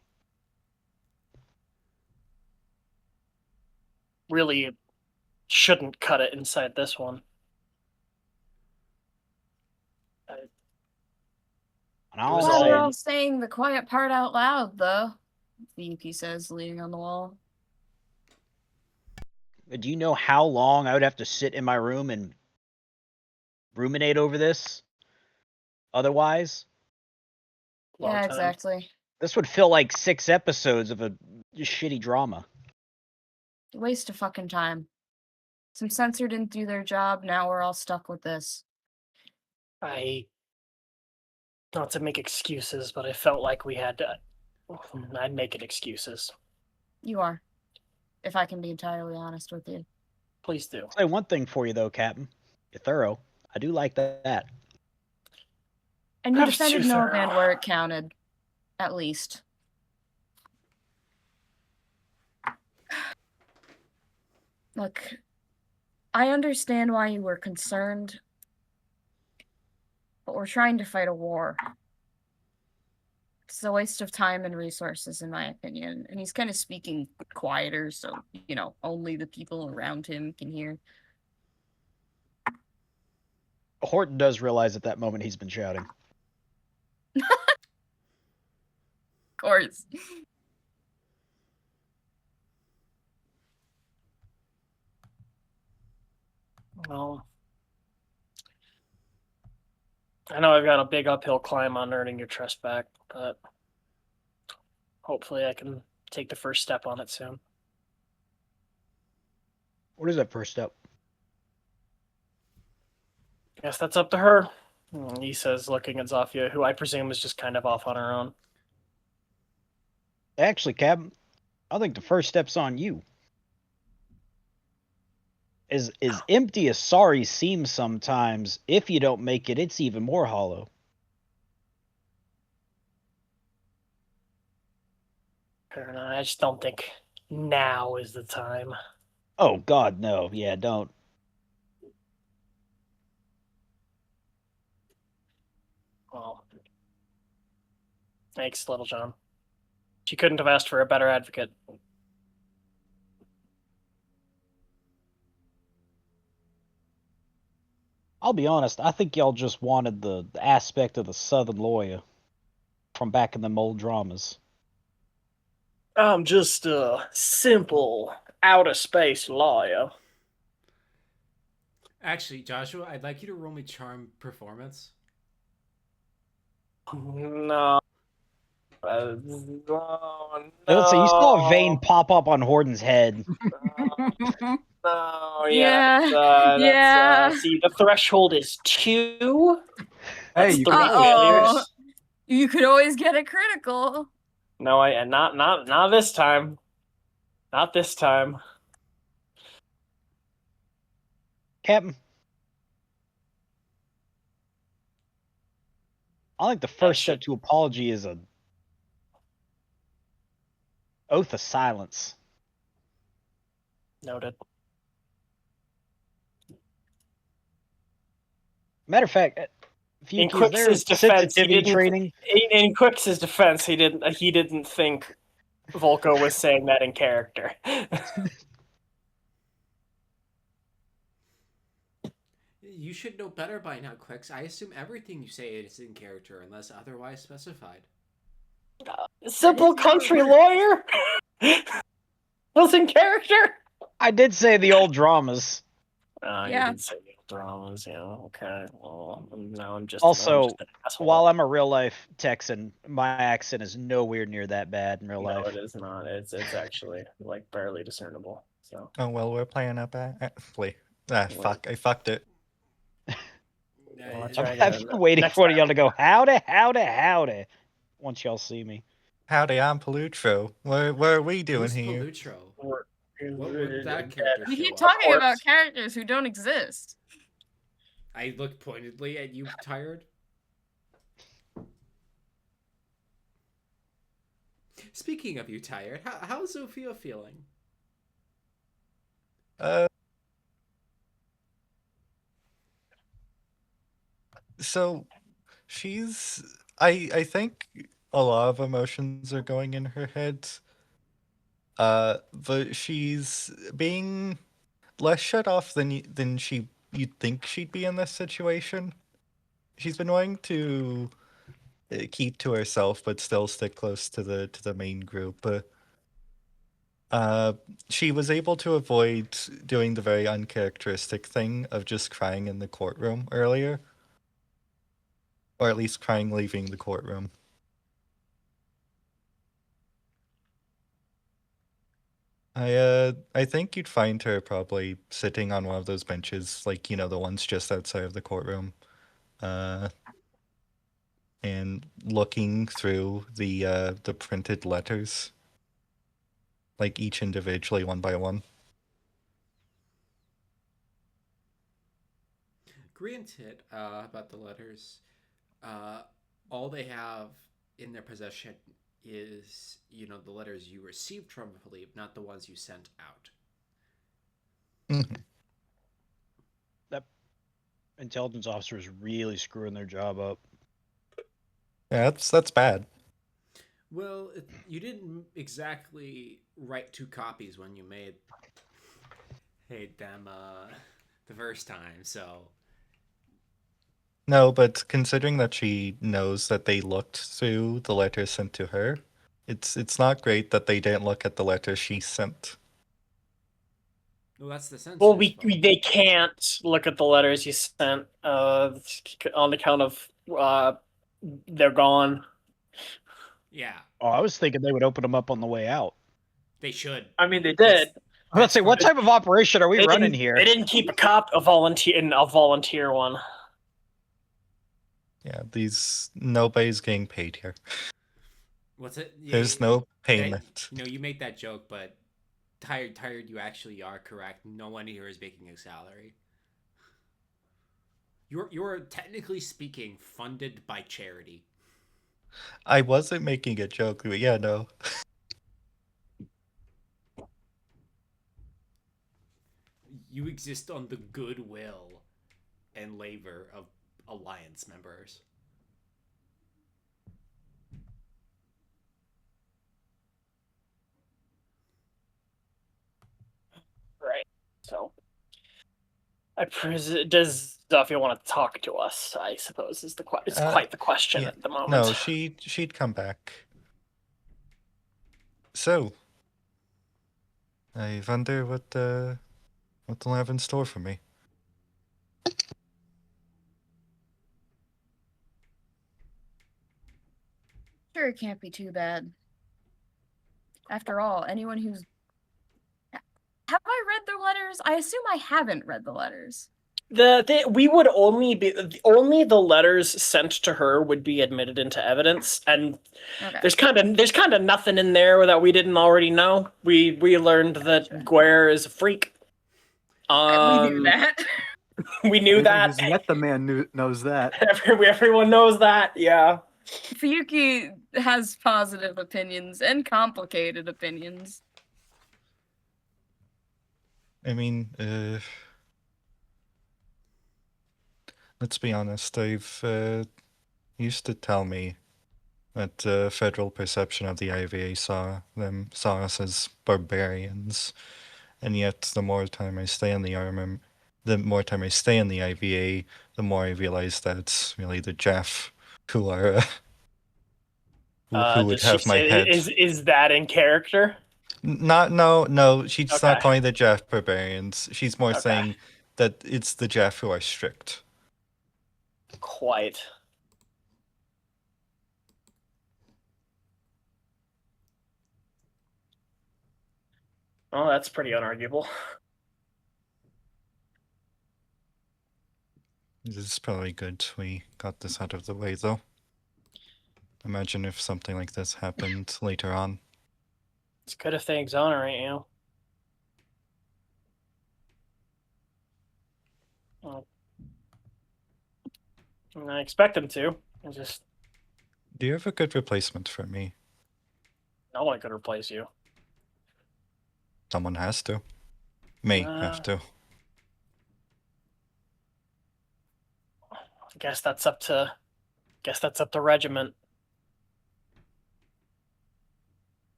Really shouldn't cut it inside this one. And all was I'm Well, all- we're saying, all saying the quiet part out loud, though. Fuyuki says, leaning on the wall. do you know how long I would have to sit in my room and ruminate over this? Otherwise, Long Yeah, time. exactly. this would feel like 6 episodes of a shitty drama. Waste of fucking time. Some censor didn't do their job, now we're all stuck with this. Not to make excuses, but I felt like we had to. I'm making excuses. You are. If I can be entirely honest with you. Please do. I'll say one thing for you, though, Captain. You're thorough. I do like that. And you Perhaps defended too thorough. Miliband where it counted. At least. Look, I understand why you were concerned, but we're trying to fight a war. It's a waste of time and resources, in my opinion. And he's kind of speaking quieter, so, only the people around him can hear. Hordon does realize at that moment he's been shouting. Of course. Well, I know I've got a big uphill climb on earning your trust back, but hopefully I can take the first step on it soon. What is that first step? Guess that's up to her. He says, looking at Zoifiya, who I presume is just kind of off on her own. Actually, Captain, I think the first step's on you. As empty as sorry seems sometimes, if you don't make it, it's even more hollow. Fair enough. I just don't think now is the time. Oh, God, no. Yeah, don't. Well, thanks, Little John. She couldn't have asked for a better advocate. I'll be honest, I think y'all just wanted the aspect of the Southern lawyer from back in the old dramas. I'm just a simple outer space lawyer. Actually, Jozsua, I'd like you to roll me charm performance. No. No. So you saw a vein pop up on Hordon's head. No, Yeah, yeah. See, the threshold is 2. Hey, That's you 3 got failures. You could always get a critical. No, not this time. Not this time. Captain, I think the first step to apology is a oath of silence. Noted. Matter of fact, In Fuyuki, is there Quix's defense, sensitivity training? In Quix's defense, he didn't think Volca was saying that in character. You should know better by now, Quix. I assume everything you say is in character unless otherwise specified. Simple country lawyer was in character. I did say the old dramas. You Yeah. did say dramas, yeah. Okay. Well, now I'm just Also, an asshole. while I'm a real life Texan, my accent is nowhere near that bad in real No, life. it is not. It's actually like barely discernible. So. Oh well, we're playing up play. Fuck! I fucked it. Well, I'll Yeah, try I've again. been waiting Next for time. y'all to go howdy, howdy, howdy. Once y'all see me. Howdy, I'm Palutro. What are we doing who's here? Palutro? What would that character We show keep up? talking course. about characters who don't exist. I look pointedly at you, Tired. Speaking of you, Tired, how's Zoifiya feeling? So she's I think a lot of emotions are going in her head. But she's being less shut off than you'd think she'd be in this situation. She's been wanting to keep to herself but still stick close to the main group. She was able to avoid doing the very uncharacteristic thing of just crying in the courtroom earlier. Or at least crying leaving the courtroom. I think you'd find her probably sitting on one of those benches, like, you know, the ones just outside of the courtroom. And looking through the printed letters. Like each individually, one by one. Granted, about the letters, all they have in their possession is, you know, the letters you received from Philippe, not the ones you sent out. That intelligence officer is really screwing their job up. Yeah, that's bad. Well, you didn't exactly write 2 copies when you made them the first time, so... No, but considering that she knows that they looked through the letters sent to her, it's not great that they didn't look at the letter she sent. No, that's the sense. Well, they can't look at the letters you sent on account of they're gone. Yeah. Oh, I was thinking they would open them up on the way out. They should. I mean, they did. Let's say, what type of operation are we running here? They didn't keep a volunteer one. Yeah, nobody's getting paid here. What's it? Yeah, There's no payment. You make that joke, but tired. You actually are correct. No one here is making a salary. You're technically speaking funded by charity. I wasn't making a joke, but yeah, no. You exist on the goodwill and labor of Alliance members. Right. So, does Zoifiya want to talk to us? I suppose is it's quite the question Yeah, at the moment. no, she'd come back. So, I wonder what they'll have in store for me. Sure, it can't be too bad. After all, anyone who's... Have I read the letters? I assume I haven't read the letters. We would only the letters sent to her would be admitted into evidence, and Okay. there's kind of nothing in there that we didn't already know. We learned that Sure. Guerre is a freak. We knew that. We knew Anybody that. who's met the man knows that. Everyone knows that. Yeah. Fuyuki has positive opinions and complicated opinions. I mean, let's be honest. I've used to tell me that federal perception of the IVA saw us as barbarians, and yet the more time I stay in the armor, the more time I stay in the IVA, the more I realize that it's really the Jeff who are who would Does she have my say head. is that in character? No. She's Okay. not calling the Jeff barbarians. She's more Okay. saying that it's the Jeff who are strict. Quite. Oh, that's pretty unarguable. This is probably good we got this out of the way, though. Imagine if something like this happened later on. It's good if they exonerate you. Well, I expect them to. Do you have a good replacement for me? No one could replace you. Someone has to. May have to. Guess that's up to regiment.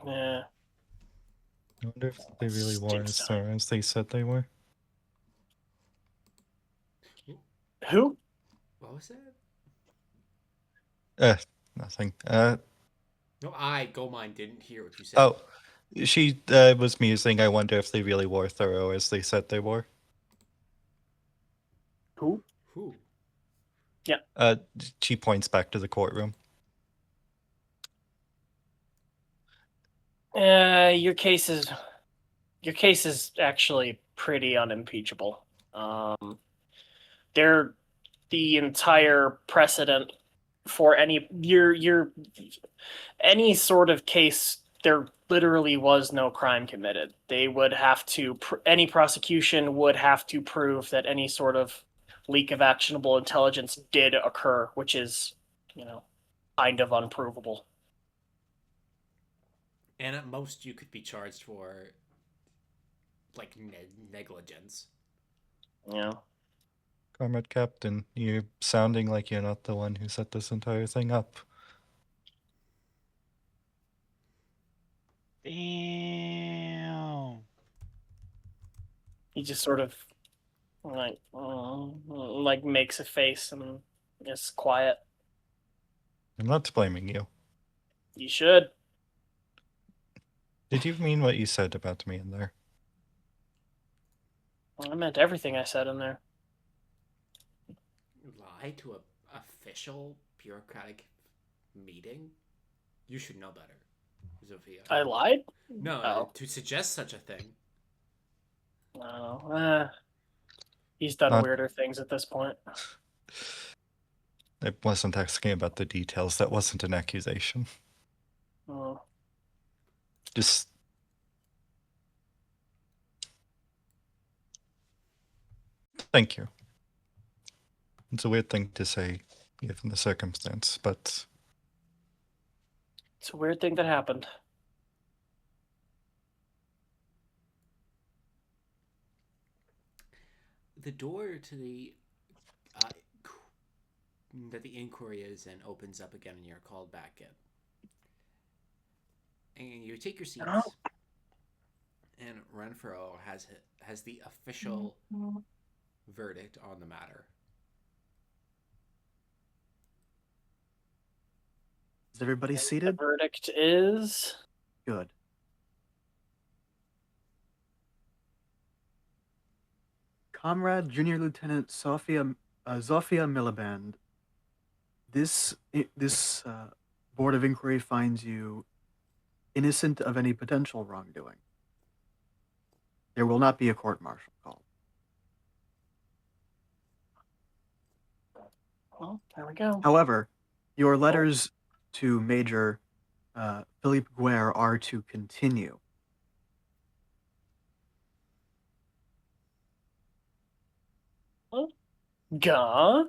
Yeah. I wonder if they really were as Stinks. thorough as they said they were. Who? What was that? Nothing. No, Goldmine, didn't hear what you said. Oh, she was musing. I wonder if they really were thorough as they said they were. Who? Who? She points back to the courtroom. Your case is actually pretty unimpeachable. They're the entire precedent for any any sort of case. There literally was no crime committed. They would have to any prosecution would have to prove that any sort of leak of actionable intelligence did occur, which is, kind of unprovable. And at most, you could be charged for, like, negligence. Yeah. Comrade Captain, you're sounding like you're not the one who set this entire thing up. Damn. He just sort of like makes a face and is quiet. I'm not blaming you. You should. Did you mean what you said about me in there? I meant everything I said in there. Lie to a official bureaucratic meeting? You should know better, Zoifiya. I lied? No, to suggest such a thing. No. He's done weirder things at this point. I wasn't asking about the details. That wasn't an accusation. Oh. Just... Thank you. It's a weird thing to say, given the circumstance, but... It's a weird thing that happened. The door to the that the inquiry is in opens up again, and you're called back in. And you take your seats, and Renfro has the official verdict on the matter. Is everybody seated? The verdict is... Good. Comrade Junior Lieutenant Zoifiya Miliband, this Board of Inquiry finds you innocent of any potential wrongdoing. There will not be a court-martial called. Well, there we go. However, your letters to Major Philippe Guerre are to continue. Gah.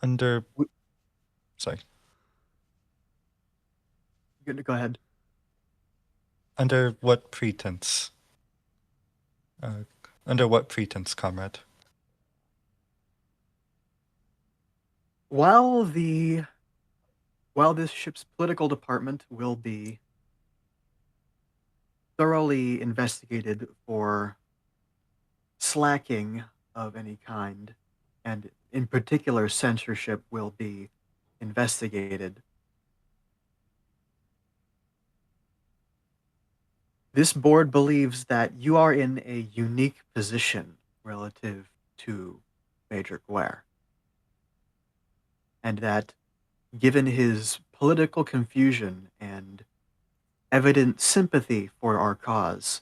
Under. Sorry. Go ahead. Under what pretense? Under what pretense, comrade? While this ship's political department will be thoroughly investigated for slacking of any kind, and in particular censorship will be investigated, this board believes that you are in a unique position relative to Major Guerre, and that given his political confusion and evident sympathy for our cause,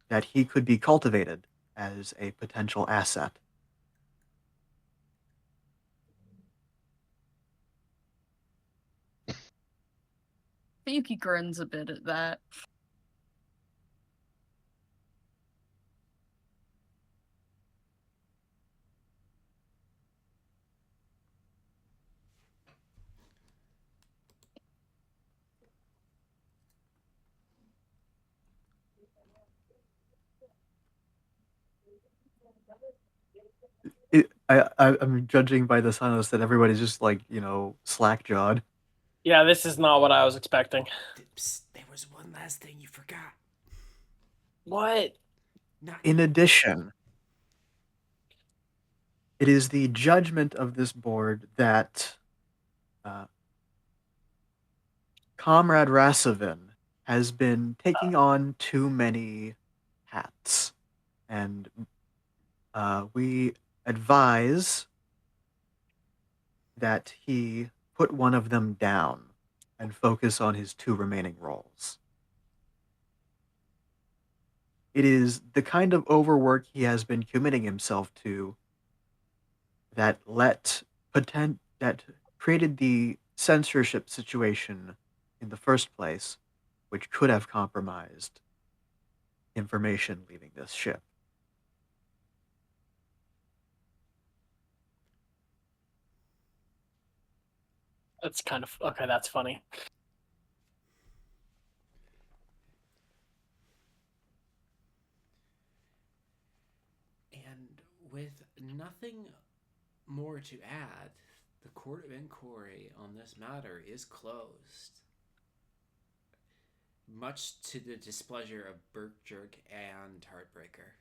that he could be cultivated as a potential asset. Fuyuki grins a bit at that. I'm judging by the silence that everybody's just like, slack-jawed. Yeah, this is not what I was expecting. Psst, there was one last thing you forgot. What? In addition, it is the judgment of this board that Comrade Rasovin has been taking on too many hats, and we advise that he put one of them down and focus on his two remaining roles. It is the kind of overwork he has been committing himself to that created the censorship situation in the first place, which could have compromised information leaving this ship. That's kind of okay. That's funny. And with nothing more to add, the court of inquiry on this matter is closed. Much to the displeasure of Berkjerk and Heartbreaker.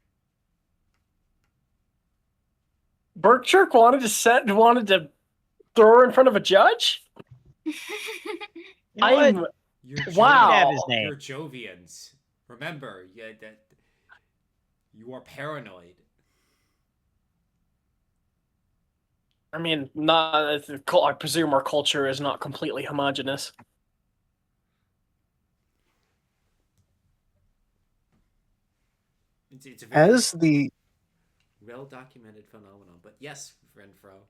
Berkjerk wanted to throw her in front of a judge? You know what? Wow. Have his name. You're Jovians. Remember, that you are paranoid. I mean, I presume our culture is not completely homogenous. It's a very As the well-documented phenomenon. But yes, Renfro.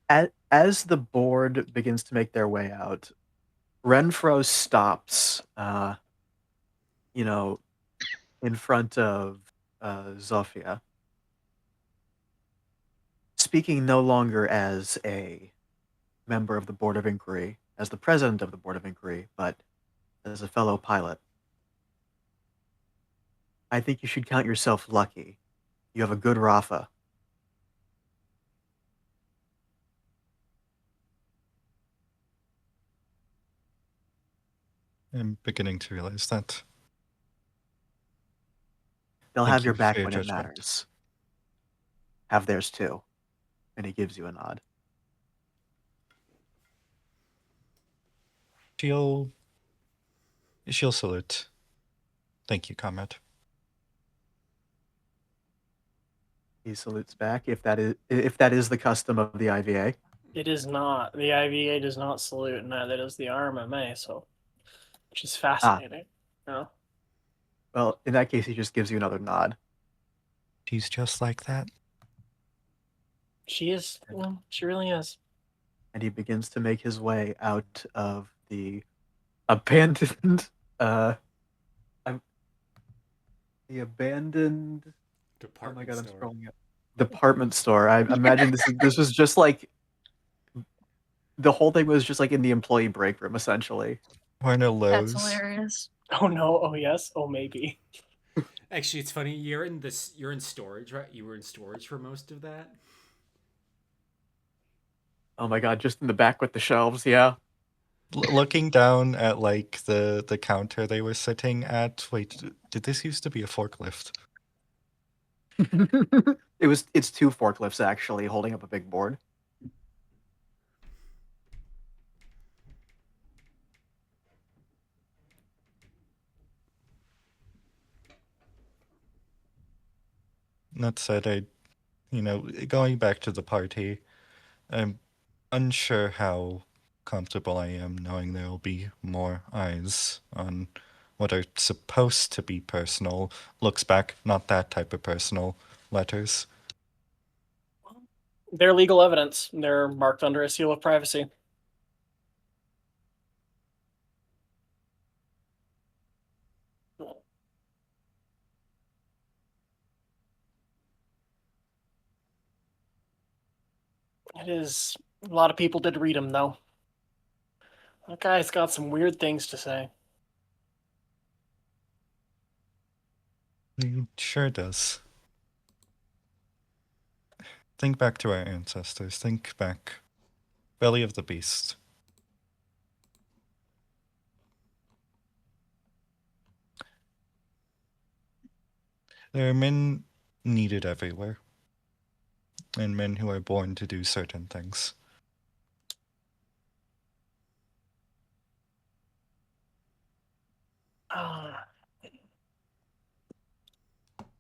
as the board begins to make their way out, Renfro stops, in front of Zoifiya, speaking no longer as a member of the Board of Inquiry, as the president of the Board of Inquiry, but as a fellow pilot. I think you should count yourself lucky. You have a good Rafa. I'm beginning to realize that. They'll Thank have your you back for your when it judgment. matters. Have theirs too. And he gives you a nod. She'll salute. Thank you, comrade. He salutes back if that is the custom of the IVA. It is not. The IVA does not salute, and neither does the RMMA, which is fascinating. No? Well, in that case, he just gives you another nod. She's just like that. She is. Well, she really is. and he begins to make his way out of the abandoned the abandoned oh my Department god, I'm store. scrolling up. Department store. I imagine this was just like the whole thing was just like in the employee break room, essentially. Or in a That's Lowe's. hilarious. Oh no, oh yes, oh maybe. Actually, it's funny. You're in storage, right? You were in storage for most of that. Oh my god, just in the back with the shelves, yeah. Looking down at like the counter they were sitting at. Wait, did this used to be a forklift? It's two forklifts actually holding up a big board. That said, going back to the party, I'm unsure how comfortable I am knowing there will be more eyes on what are supposed to be personal, looks back, not that type of personal letters. They're legal evidence. They're marked under a seal of privacy. It is. A lot of people did read them, though. That guy's got some weird things to say. He sure does. Think back to our ancestors. Think back. Belly of the beast. There are men needed everywhere, and men who are born to do certain things.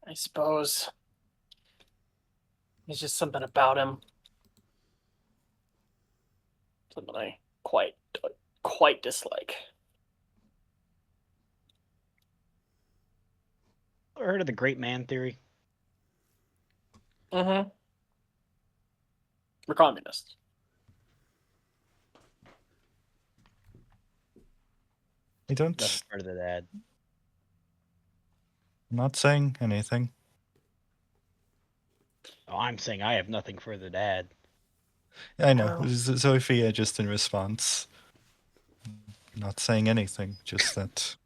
I suppose there's just something about him. Something I quite dislike. Ever heard of the great man theory? Mm-hmm. We're communists. I don't. That's part of the dad. I'm not saying anything. Oh, I'm saying I have nothing further to add. I know. Oh. Zoifiya just in response. Not saying anything, just that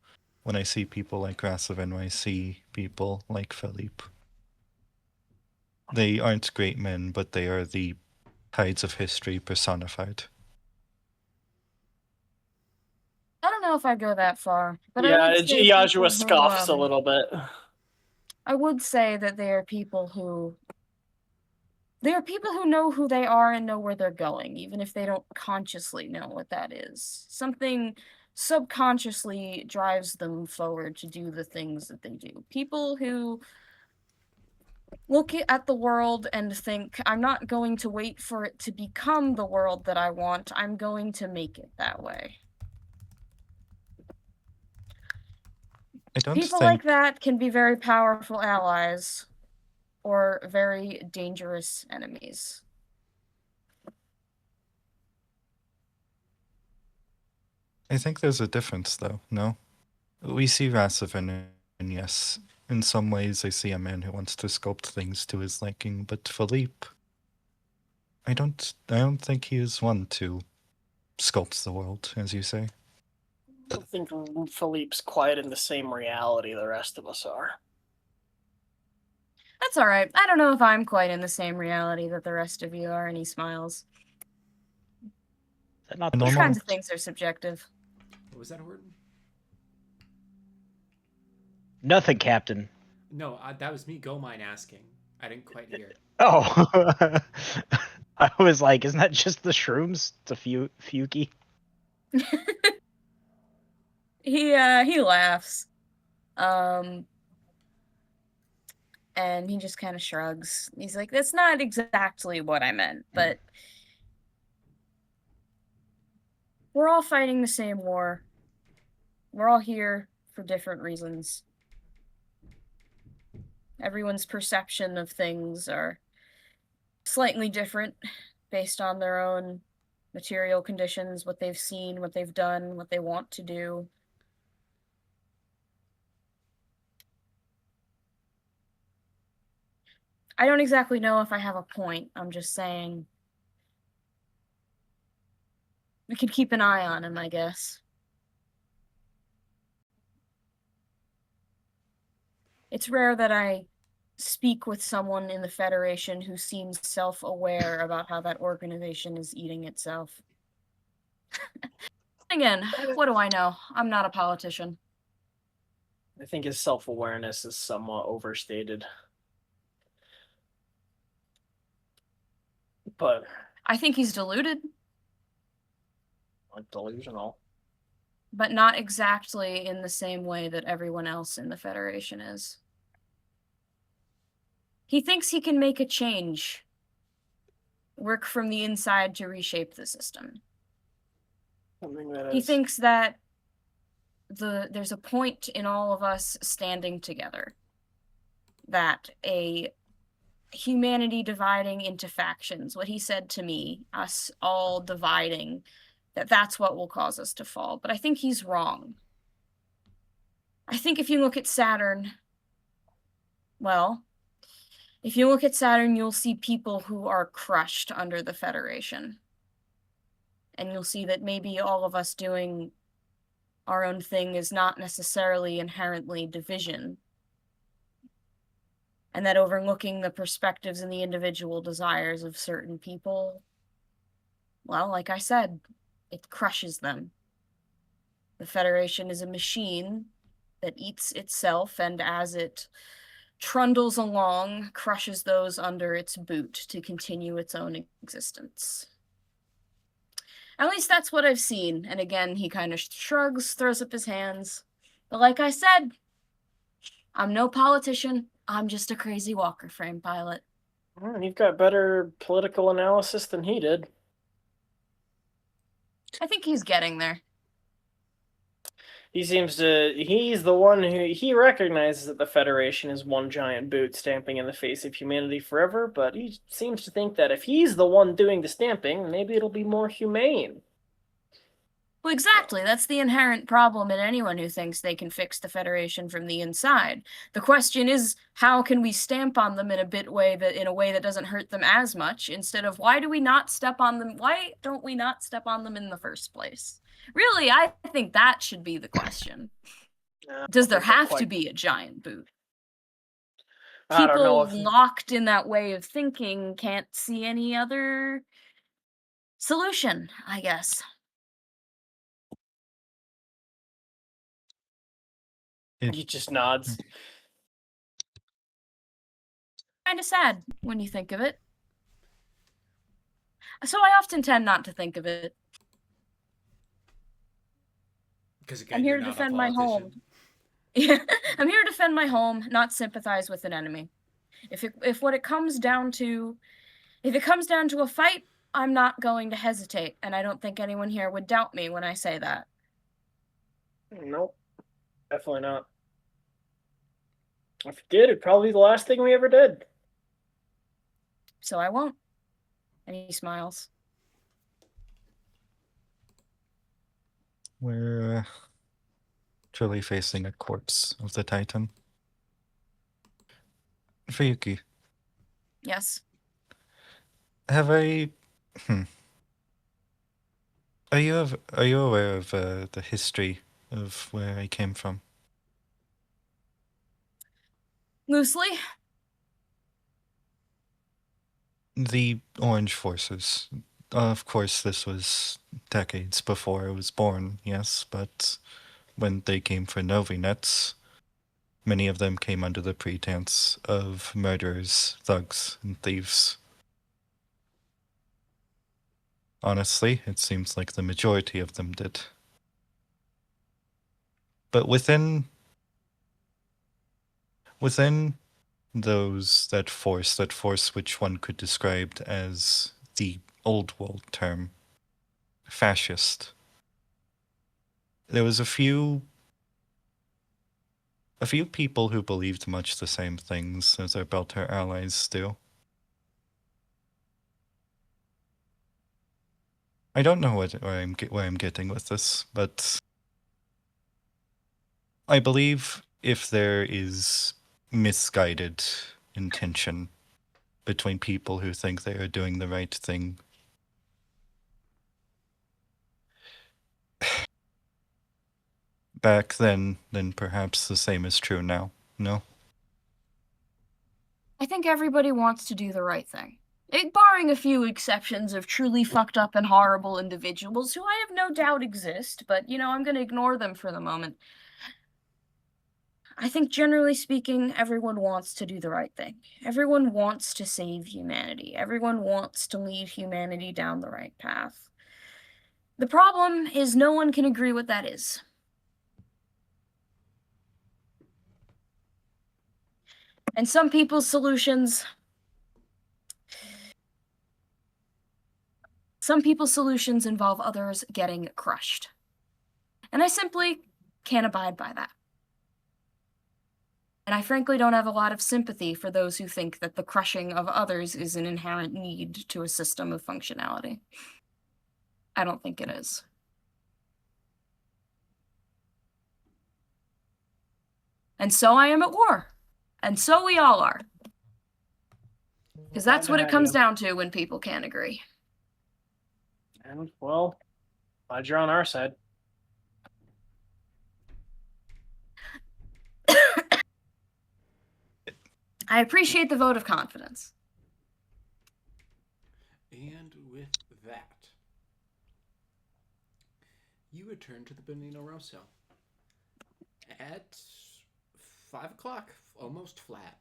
when I see people like Rasovan, when I see people like Philippe, they aren't great men, but they are the tides of history personified. I don't know if I'd go that far, but Yeah, I would say Jozsua people scoffs who, a little bit. I would say that they are people who know who they are and know where they're going, even if they don't consciously know what that is. Something subconsciously drives them forward to do the things that they do. People who look at the world and think, I'm not going to wait for it to become the world that I want, I'm going to make it that way. I don't People think like that can be very powerful allies or very dangerous enemies. I think there's a difference, though. No, we see Rasovan, and yes, in some ways, I see a man who wants to sculpt things to his liking. But Philippe, I don't think he is one to sculpt the world, as you say. I don't think Philippe's quite in the same reality the rest of us are. That's all right. I don't know if I'm quite in the same reality that the rest of you are, and he smiles. Is that not And the These normal- kinds of things are subjective. What was that, Hordon? Nothing, Captain. No, that was me, Gomine, asking. I didn't quite hear. Oh, I was like, isn't that just the shrooms to Fuyuki? He laughs. And he just kind of shrugs. He's like, that's not exactly what I meant, but we're all fighting the same war. We're all here for different reasons. Everyone's perception of things are slightly different based on their own material conditions, what they've seen, what they've done, what they want to do. I don't exactly know if I have a point. I'm just saying we could keep an eye on him, I guess. It's rare that I speak with someone in the Federation who seems self-aware about how that organization is eating itself. Again, what do I know? I'm not a politician. I think his self-awareness is somewhat overstated. But I think he's deluded, like delusional. but not exactly in the same way that everyone else in the Federation is. He thinks he can make a change, work from the inside to reshape the system. He thinks that there's a point in all of us standing together, that a humanity dividing into factions, what he said to me, us all dividing, that's what will cause us to fall. But I think he's wrong. I think if you look at Saturn, well, if you look at Saturn, you'll see people who are crushed under the Federation. And you'll see that maybe all of us doing our own thing is not necessarily inherently division. And that overlooking the perspectives and the individual desires of certain people, well, like I said, it crushes them. The Federation is a machine that eats itself, and as it trundles along, crushes those under its boot to continue its own existence. At least that's what I've seen. And again, he kind of shrugs, throws up his hands. But like I said, I'm no politician. I'm just a crazy walker frame pilot. Well, you've got better political analysis than he did. I think he's getting there. He's the one he recognizes that the Federation is one giant boot stamping in the face of humanity forever, but he seems to think that if he's the one doing the stamping, maybe it'll be more humane. Well, exactly. That's the inherent problem in anyone who thinks they can fix the Federation from the inside. The question is, how can we stamp on them in a way that doesn't hurt them as much, instead of why don't we not step on them in the first place? Really, I think that should be the question. Does there have to be a giant boot? People locked in that way of thinking can't see any other solution, I guess. He just nods. Kind of sad when you think of it. So I often tend not to think of it. Because again, I'm here you're to not defend a my home. politician. Yeah, I'm here to defend my home, not sympathize with an enemy. If it comes down to a fight, I'm not going to hesitate, and I don't think anyone here would doubt me when I say that. Nope, definitely not. If it did, it'd probably be the last thing we ever did. So I won't. And he smiles. We're truly facing a corpse of the Titan. Fuyuki, Yes. have I... Are you aware of the history of where I came from? Loosely. The Orange Forces. Of course, this was decades before I was born, yes, but when they came for Novinets, many of them came under the pretense of murderers, thugs, and thieves. Honestly, it seems like the majority of them did. But within that force which one could describe as the old world term, fascist, there was a few people who believed much the same things as our Belter allies do. I don't know where I'm getting with this, but I believe if there is misguided intention between people who think they are doing the right thing, back then perhaps the same is true now. No? I think everybody wants to do the right thing. Barring a few exceptions of truly fucked up and horrible individuals who I have no doubt exist, but, I'm going to ignore them for the moment. I think generally speaking, everyone wants to do the right thing. Everyone wants to save humanity. Everyone wants to lead humanity down the right path. The problem is no one can agree what that is. And some people's solutions involve others getting crushed. And I simply can't abide by that. And I frankly don't have a lot of sympathy for those who think that the crushing of others is an inherent need to a system of functionality. I don't think it is. And so I am at war. And so we all are. Because that's what it comes down to when people can't agree. And, well, glad you're on our side. I appreciate the vote of confidence. And with that, you return to the Benino Rosso at 5 o'clock, almost flat.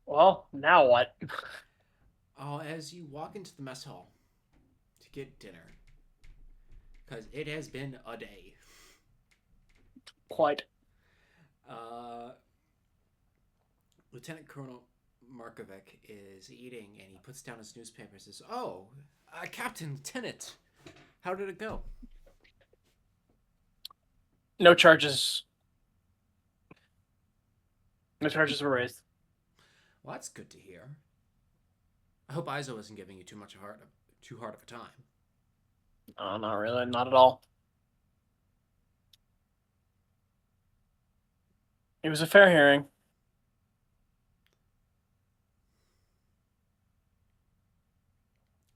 Well, now what? As you walk into the mess hall to get dinner, because it has been a day. Quite. Lieutenant Colonel Markovic is eating, and he puts down his newspaper and says, "Oh, Captain, Lieutenant, how did it go?" No charges. No charges were raised. Well, that's good to hear. I hope Izo isn't giving you too hard of a time. Not really. Not at all. It was a fair hearing.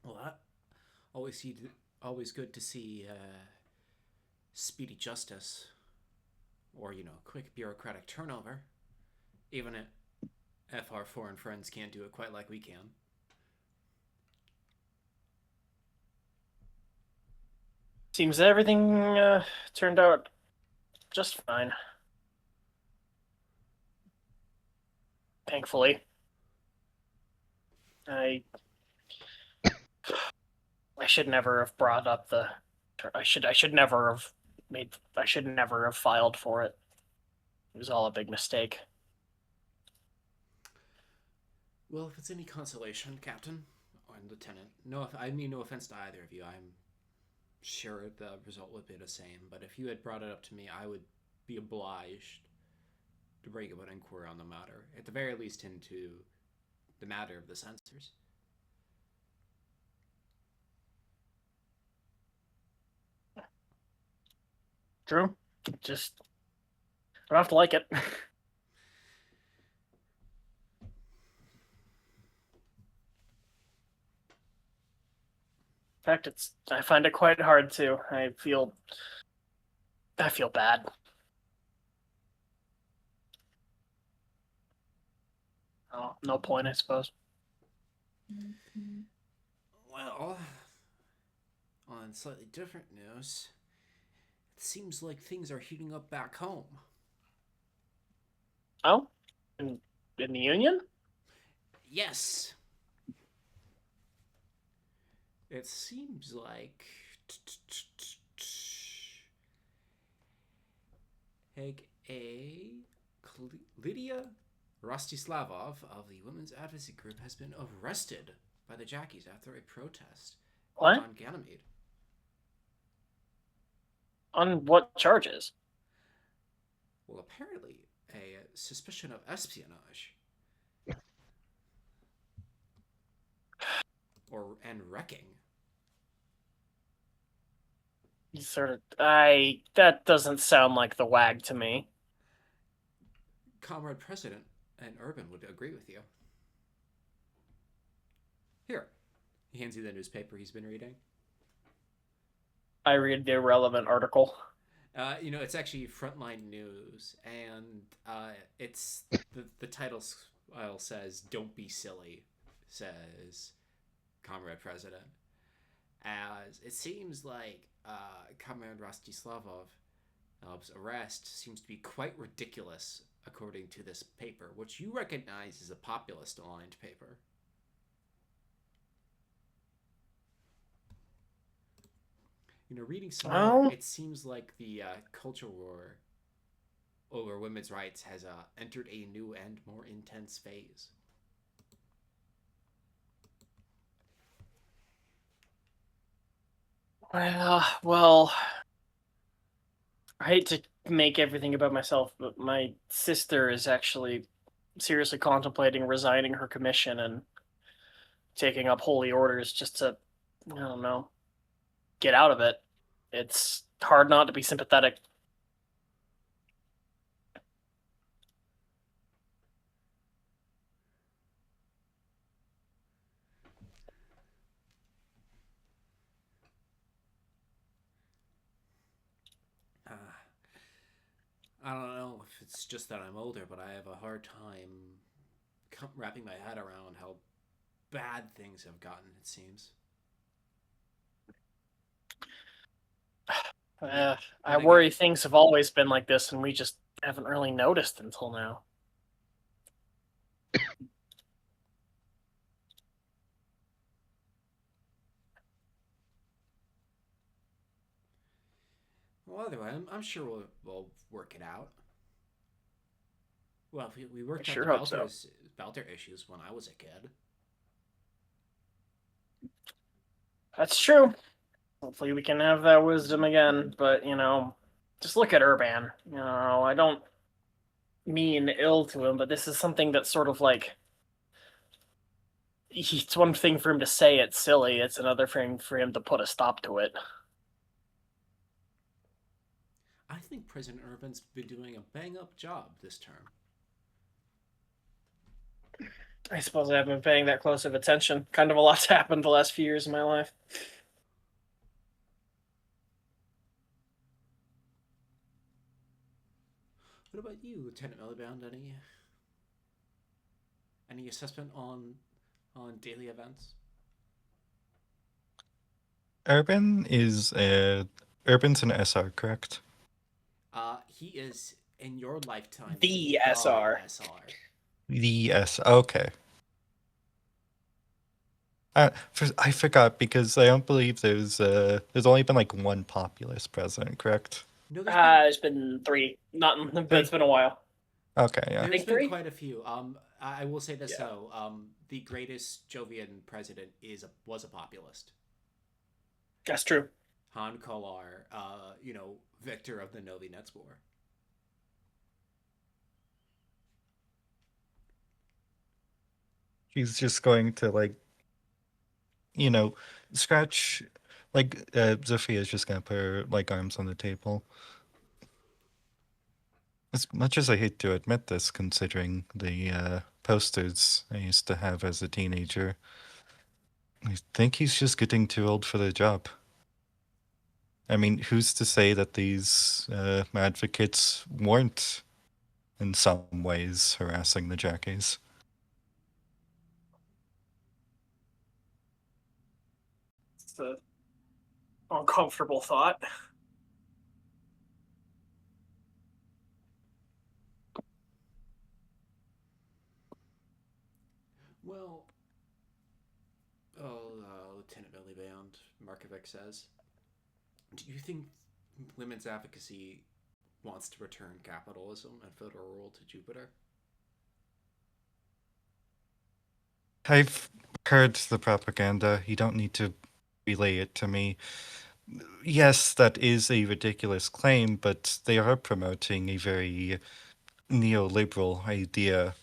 Well, that always good to see speedy justice, or quick bureaucratic turnover, even if our foreign friends can't do it quite like we can. Seems everything turned out just fine. Thankfully. I should never have brought up the. I should never have filed for it. It was all a big mistake. Well, if it's any consolation, Captain or Lieutenant, no offense to either of you. I'm sure the result would be the same. But if you had brought it up to me, I would be obliged to bring about inquiry on the matter, at the very least into the matter of the censors. True. Just I don't have to like it. In fact, I find it quite hard to. I feel bad. Oh, no point, I suppose. Well, on slightly different news, it seems like things are heating up back home. Oh? In the Union? Yes. It seems like Lydia Rostislavov of the Women's Advocacy Group has been arrested by the Jackies after a protest What? on Ganymede. On what charges? Well, apparently a suspicion of espionage. and wrecking. That doesn't sound like the wag to me. Comrade President and Urban would agree with you. Here, he hands you the newspaper he's been reading. I read the irrelevant article. It's actually Frontline News, and it's the title says "Don't be silly," says Comrade President. As it seems like Comrade Rostislavov's arrest seems to be quite ridiculous, according to this paper, which you recognize as a populist-aligned paper. Reading some more, it seems like the culture war over women's rights has entered a new and more intense phase. Well, I hate to make everything about myself, but my sister is actually seriously contemplating resigning her commission and taking up holy orders just to, I don't know, get out of it. It's hard not to be sympathetic. I don't know if it's just that I'm older, but I have a hard time wrapping my head around how bad things have gotten, it seems. I worry things have always been like this and we just haven't really noticed until now. Well, either way, I'm sure we'll work it out. Well, we worked out the Belter issues when I was a kid. That's true. Hopefully we can have that wisdom again, but, just look at Urban. I don't mean ill to him, but this is something that's sort of like... It's one thing for him to say it's silly, it's another thing for him to put a stop to it. I think President Urban's been doing a bang-up job this term. I suppose I haven't been paying that close of attention. Kind of a lot's happened the last few years of my life. What about you, Lieutenant Miliband? Any assessment on daily events? Urban's an SR, correct? He is in your lifetime the SR. The S. Okay. I forgot because I don't believe there's only been like one populist president, correct? No, there's been 3. It's been a while. Okay, yeah. There's been quite a few. I will say this though. The greatest Jovian president was a populist. That's true. Han Kolar, victor of the Novi Nets War. He's just going to scratch, Zoifiya's just gonna put her arms on the table. As much as I hate to admit this, considering the posters I used to have as a teenager, I think he's just getting too old for the job. I mean, who's to say that these advocates weren't, in some ways, harassing the jockeys? It's an uncomfortable thought. Well, Lieutenant Miliband, Markovic says, do you think women's advocacy wants to return capitalism and federal rule to Jupiter? I've heard the propaganda. You don't need to relay it to me. Yes, that is a ridiculous claim, but they are promoting a very neoliberal idea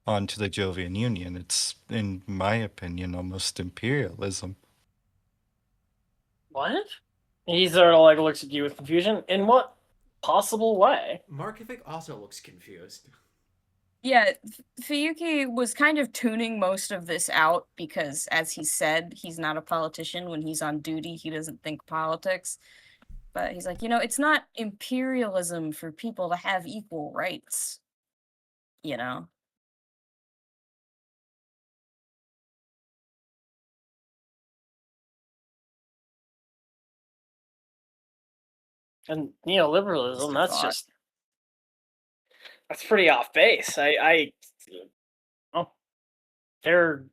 onto the Jovian Union. It's, in my opinion, almost imperialism. What? He sort of like looks at you with confusion. In what possible way? Markovic also looks confused. Yeah, Fuyuki was kind of tuning most of this out because, as he said, he's not a politician. When he's on duty, he doesn't think politics. But he's like, it's not imperialism for people to have equal rights. You know? And neoliberalism, Mr. that's Thought. that's pretty off base. Oh, they're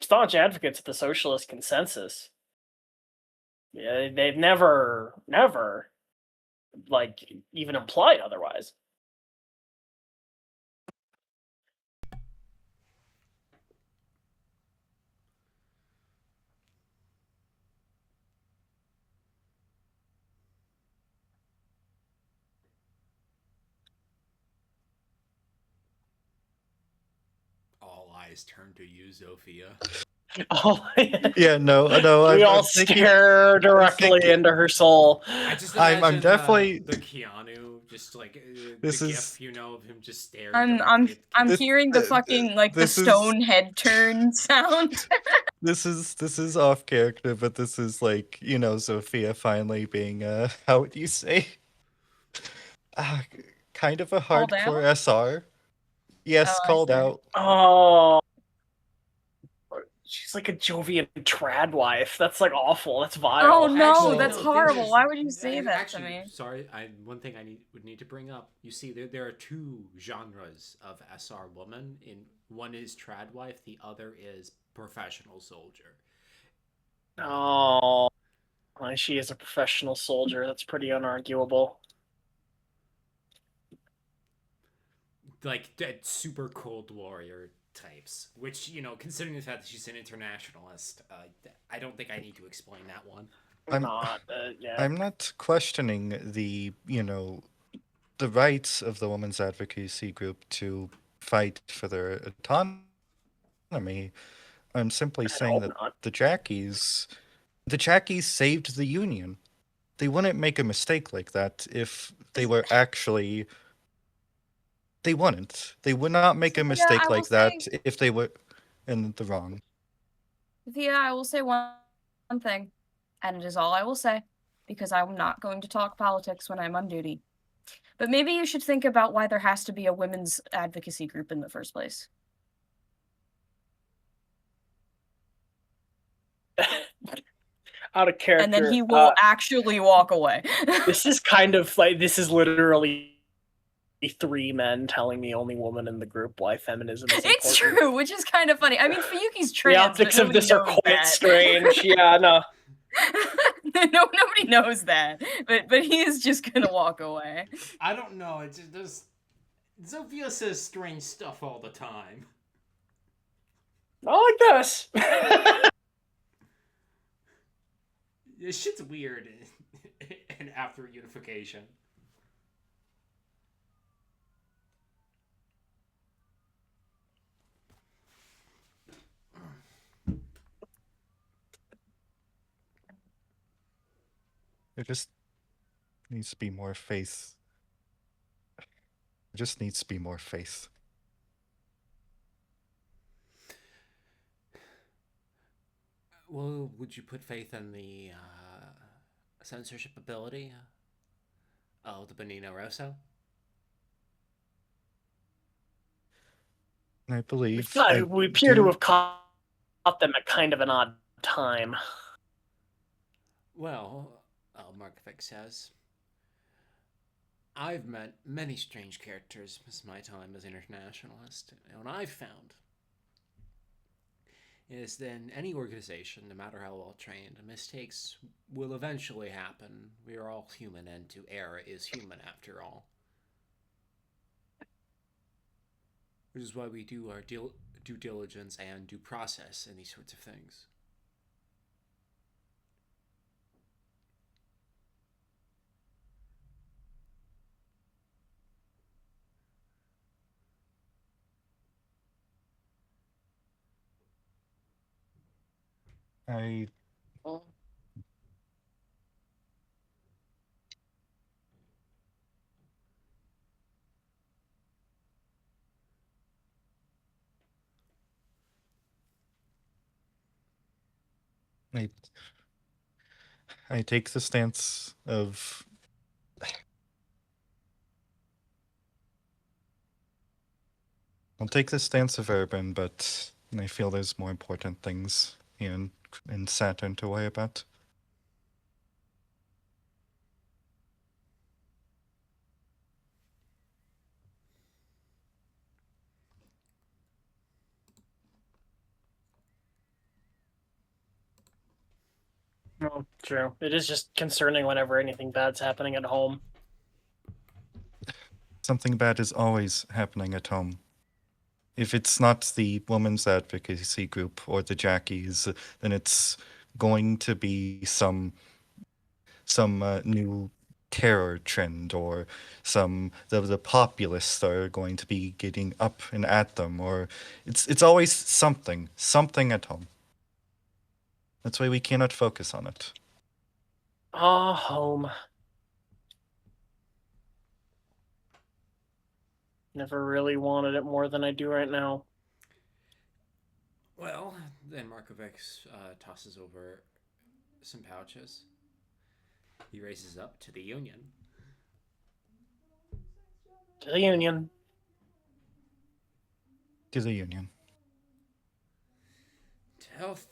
staunch advocates of the socialist consensus. Yeah, they've never, like, even implied otherwise. All eyes turn to you, Zoifiya. Oh, Yeah, no. we all I'm thinking- stare directly thinking- into her soul. I just I'm imagine definitely- the Keanu, just like This the is- gif, of him just staring. I'm directly at This- hearing the fucking the this is- stone head turn sound. This is off character, but this is like, Zoifiya finally being how would you say? Kind of a Called hardcore SR. Yes, Oh, I called see. out. Oh, she's like a Jovian trad wife. That's like awful. That's vile. Oh, no, Actually, that's the thing horrible. is- Why would you say that to actually, me? Sorry, one thing I would need to bring up. You see, there are two genres of SR woman. One is trad wife, the other is professional soldier. Oh, well, she is a professional soldier. That's pretty unarguable. Like that super cold warrior types, which, considering the fact that she's an internationalist, I don't think I need to explain that one. Yeah. I'm not questioning the rights of the women's advocacy group to fight for their autonomy. I'm simply saying that not. the Jackies saved the Union. They wouldn't make a mistake like that if they were actually. They wouldn't. They would not make a Yeah, mistake I will like that if they were in the wrong. Yeah, I will say one thing, and it is all I will say, because I'm not going to talk politics when I'm on duty. But maybe you should think about why there has to be a women's advocacy group in the first place. Out of character. And then he will actually walk away. This is kind of like, this is literally three men telling the only woman in the group why feminism is important. It's true, which is kind of funny. I mean, Fuyuki's The trans, optics but of this are nobody quite knows that. strange. Yeah, no. No, nobody knows that. But he is just gonna walk away. I don't know. It's just Zoifiya says strange stuff all the time. Not like this. This shit's weird and after unification. There just needs to be more faith. There just needs to be more faith. Well, would you put faith in the censorship ability of the Benino Rosso? I believe. We appear to have caught them at kind of an odd time. Well, Markovic says, I've met many strange characters since my time as internationalist, and what I've found is that in any organization, no matter how well trained, mistakes will eventually happen. We are all human, and to err is human after all. Which is why we do our due diligence and due process in these sorts of things. I I I take the stance of I'll take the stance of Urban, but I feel there's more important things in Saturn to worry about. Well, true. It is just concerning whenever anything bad's happening at home. Something bad is always happening at home. If it's not the women's advocacy group or the Jackies, then it's going to be some new terror trend, or the populists are going to be getting up and at them, or it's always something at home. That's why we cannot focus on it. Home. Never really wanted it more than I do right now. Well, then Markovic tosses over some pouches. He raises up to the Union. To the Union. To the Union. To health.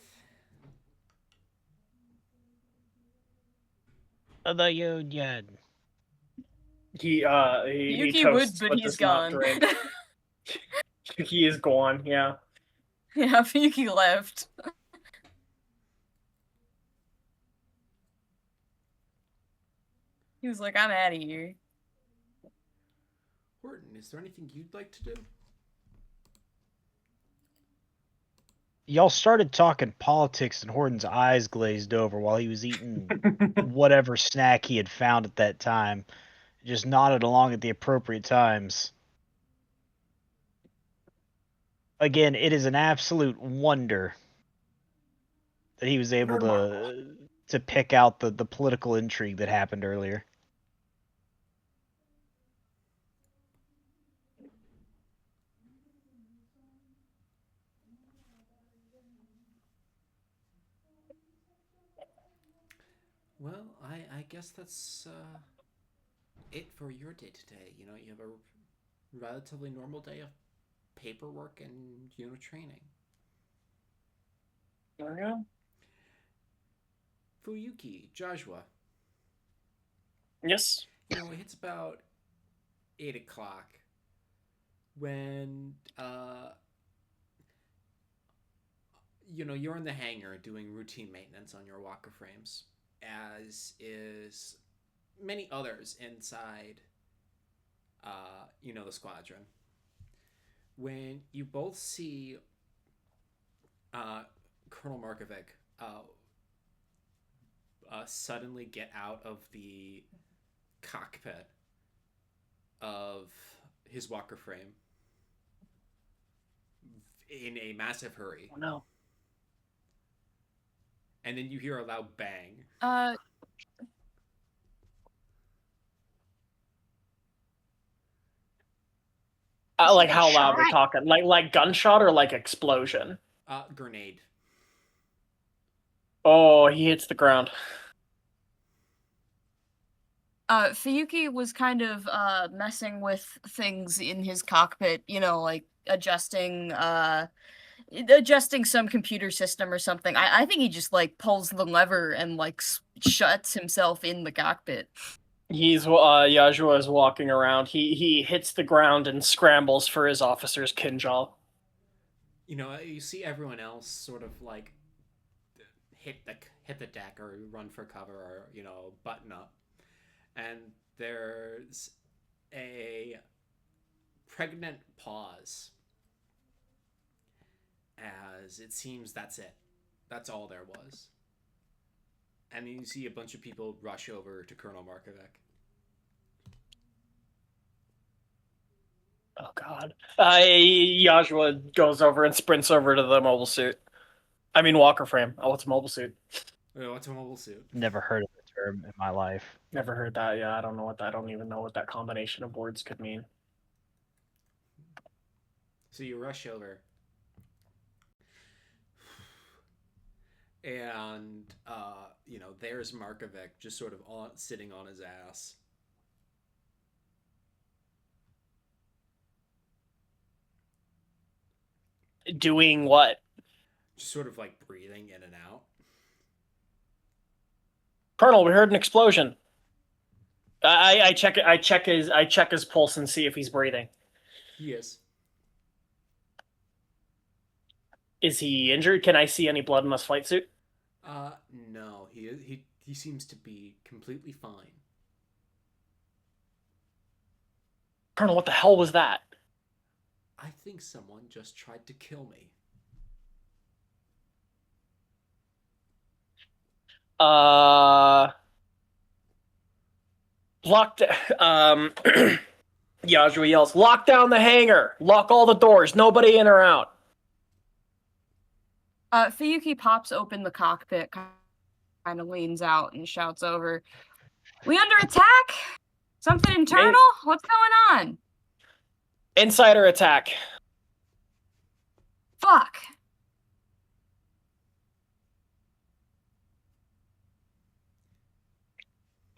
The Union. He Yuki toasts, would, but he's does not gone. drink. He is gone, yeah. Yeah, Yuki left. He was like, I'm out of here. Hordon, is there anything you'd like to do? Y'all started talking politics, and Hordon's eyes glazed over while he was eating whatever snack he had found at that time. Just nodded along at the appropriate times. Again, it is an absolute wonder that he was able to pick out the political intrigue that happened earlier. Well, I guess that's it for your day today. You know, you have a relatively normal day of paperwork and training. There we go. Fuyuki, Jozsua. Yes. You know, it hits about 8 o'clock when you're in the hangar doing routine maintenance on your walker frames, as is many others inside the squadron. When you both see Colonel Markovic suddenly get out of the cockpit of his walker frame in a massive hurry. Oh no. And then you hear a loud bang. Like how loud we're talking? Like gunshot or like explosion? Grenade. Oh, he hits the ground. Fuyuki was kind of messing with things in his cockpit, like adjusting some computer system or something. I think he just like pulls the lever and like shuts himself in the cockpit. He's Yozsua is walking around. He hits the ground and scrambles for his officer's kinjal. You see everyone else sort of like hit the deck or run for cover or button up, and there's a pregnant pause as it seems that's it. That's all there was. And then you see a bunch of people rush over to Colonel Markovic. Oh God! Yozsua goes over and sprints over to the mobile suit. I mean walker frame. Oh, it's a mobile suit. Oh, what's a mobile suit? Never heard of the term in my life. Never heard that. Yeah, I don't even know what that combination of words could mean. So you rush over, and there's Markovic just sort of sitting on his ass. Doing what? Just sort of like breathing in and out. Colonel, we heard an explosion. I check his pulse and see if he's breathing. He is. Is he injured? Can I see any blood in his flight suit? No. He seems to be completely fine. Colonel, what the hell was that? I think someone just tried to kill me. Locked. Jozsua yells, "Lock down the hangar! Lock all the doors! Nobody in or out!" Fuyuki pops open the cockpit, kind of leans out and shouts over, "We under attack? Something internal? What's going on?" Insider attack. Fuck.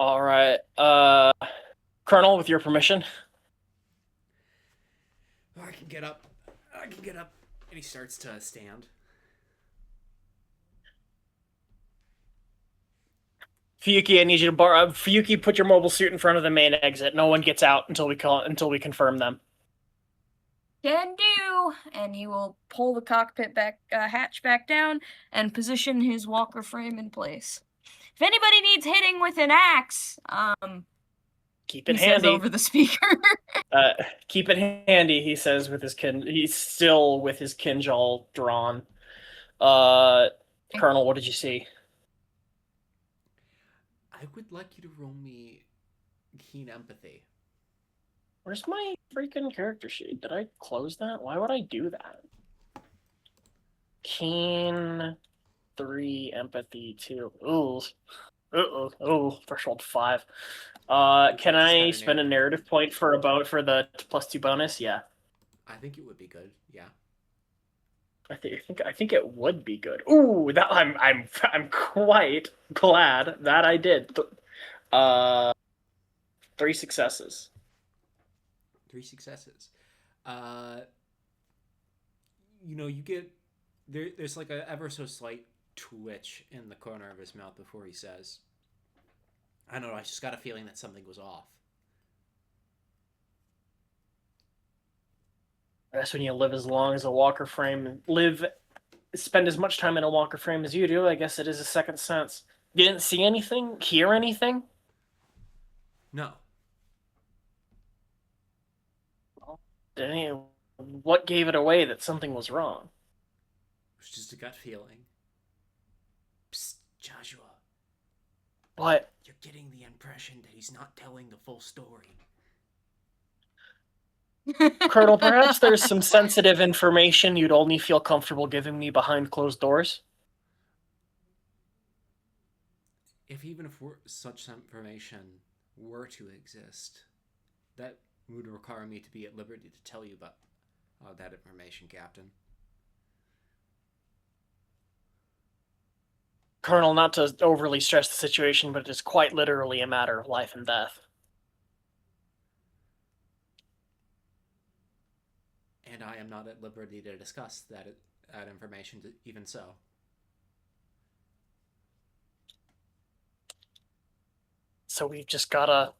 All right. Colonel, with your permission. I can get up. And he starts to stand. Fuyuki, I need you to Fuyuki, put your mobile suit in front of the main exit. No one gets out until we confirm them. Can do. And he will pull the cockpit hatch back down and position his walker frame in place. If anybody needs hitting with an axe, keep it he handy. says over the speaker. Keep it handy, he says with his he's still with his kinjal drawn. Colonel, what did you see? I would like you to roll me keen empathy. Where's my freaking character sheet? Did I close that? Why would I do that? Keen 3, empathy 2. Ooh. Oh, threshold 5. Can I spend a narrative point for the +2 bonus? Yeah. I think it would be good. Yeah. I think it would be good. Ooh, that I'm quite glad that I did. 3 successes. 3 successes. You get there's like a ever so slight twitch in the corner of his mouth before he says, "I don't know. I just got a feeling that something was off." That's when you live as long as a walker frame, spend as much time in a walker frame as you do. I guess it is a second sense. You didn't see anything? Hear anything? No. What gave it away that something was wrong? It was just a gut feeling. Psst, Jozsua. What? You're getting the impression that he's not telling the full story. Colonel, perhaps there's some sensitive information you'd only feel comfortable giving me behind closed doors? Even if such information were to exist, that would require me to be at liberty to tell you about that information, Captain. Colonel, not to overly stress the situation, but it is quite literally a matter of life and death. And I am not at liberty to discuss that information, even so. So we've just gotta...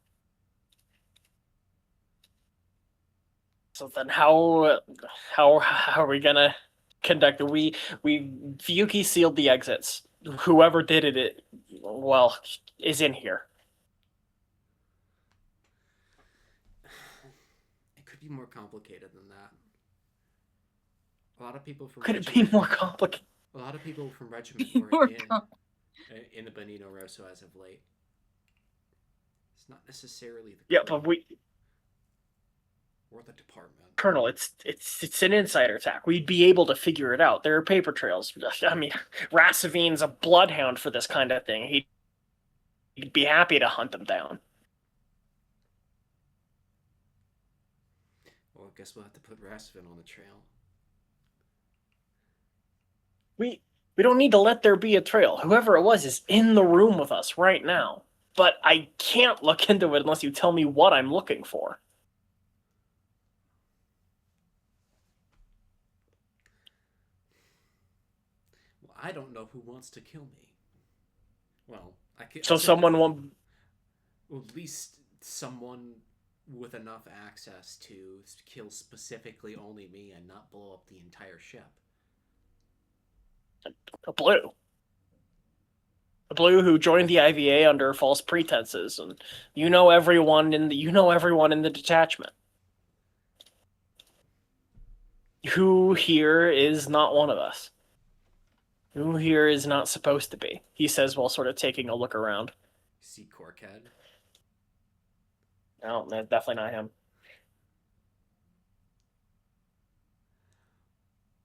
So then how are we gonna conduct it? Fuyuki sealed the exits. Whoever did it, is in here. It could be more complicated than that. A lot of people from Could it be more complicated? A lot of people from Regiment were in the Benito Rosso as of late. It's not necessarily the but Or the department. Colonel, it's an insider attack. We'd be able to figure it out. There are paper trails. I mean, Rasavine's a bloodhound for this kind of thing. He'd be happy to hunt them down. Well, I guess we'll have to put Rasavin on the trail. We don't need to let there be a trail. Whoever it was is in the room with us right now. But I can't look into it unless you tell me what I'm looking for. Well, I don't know who wants to kill me. Well, I can. So someone won't. Well, at least someone with enough access to kill specifically only me and not blow up the entire ship. A blue. A blue who joined the IVA under false pretenses, and you know everyone in the detachment. Who here is not one of us? Who here is not supposed to be? He says while sort of taking a look around. See Corkhead? No, that's definitely not him.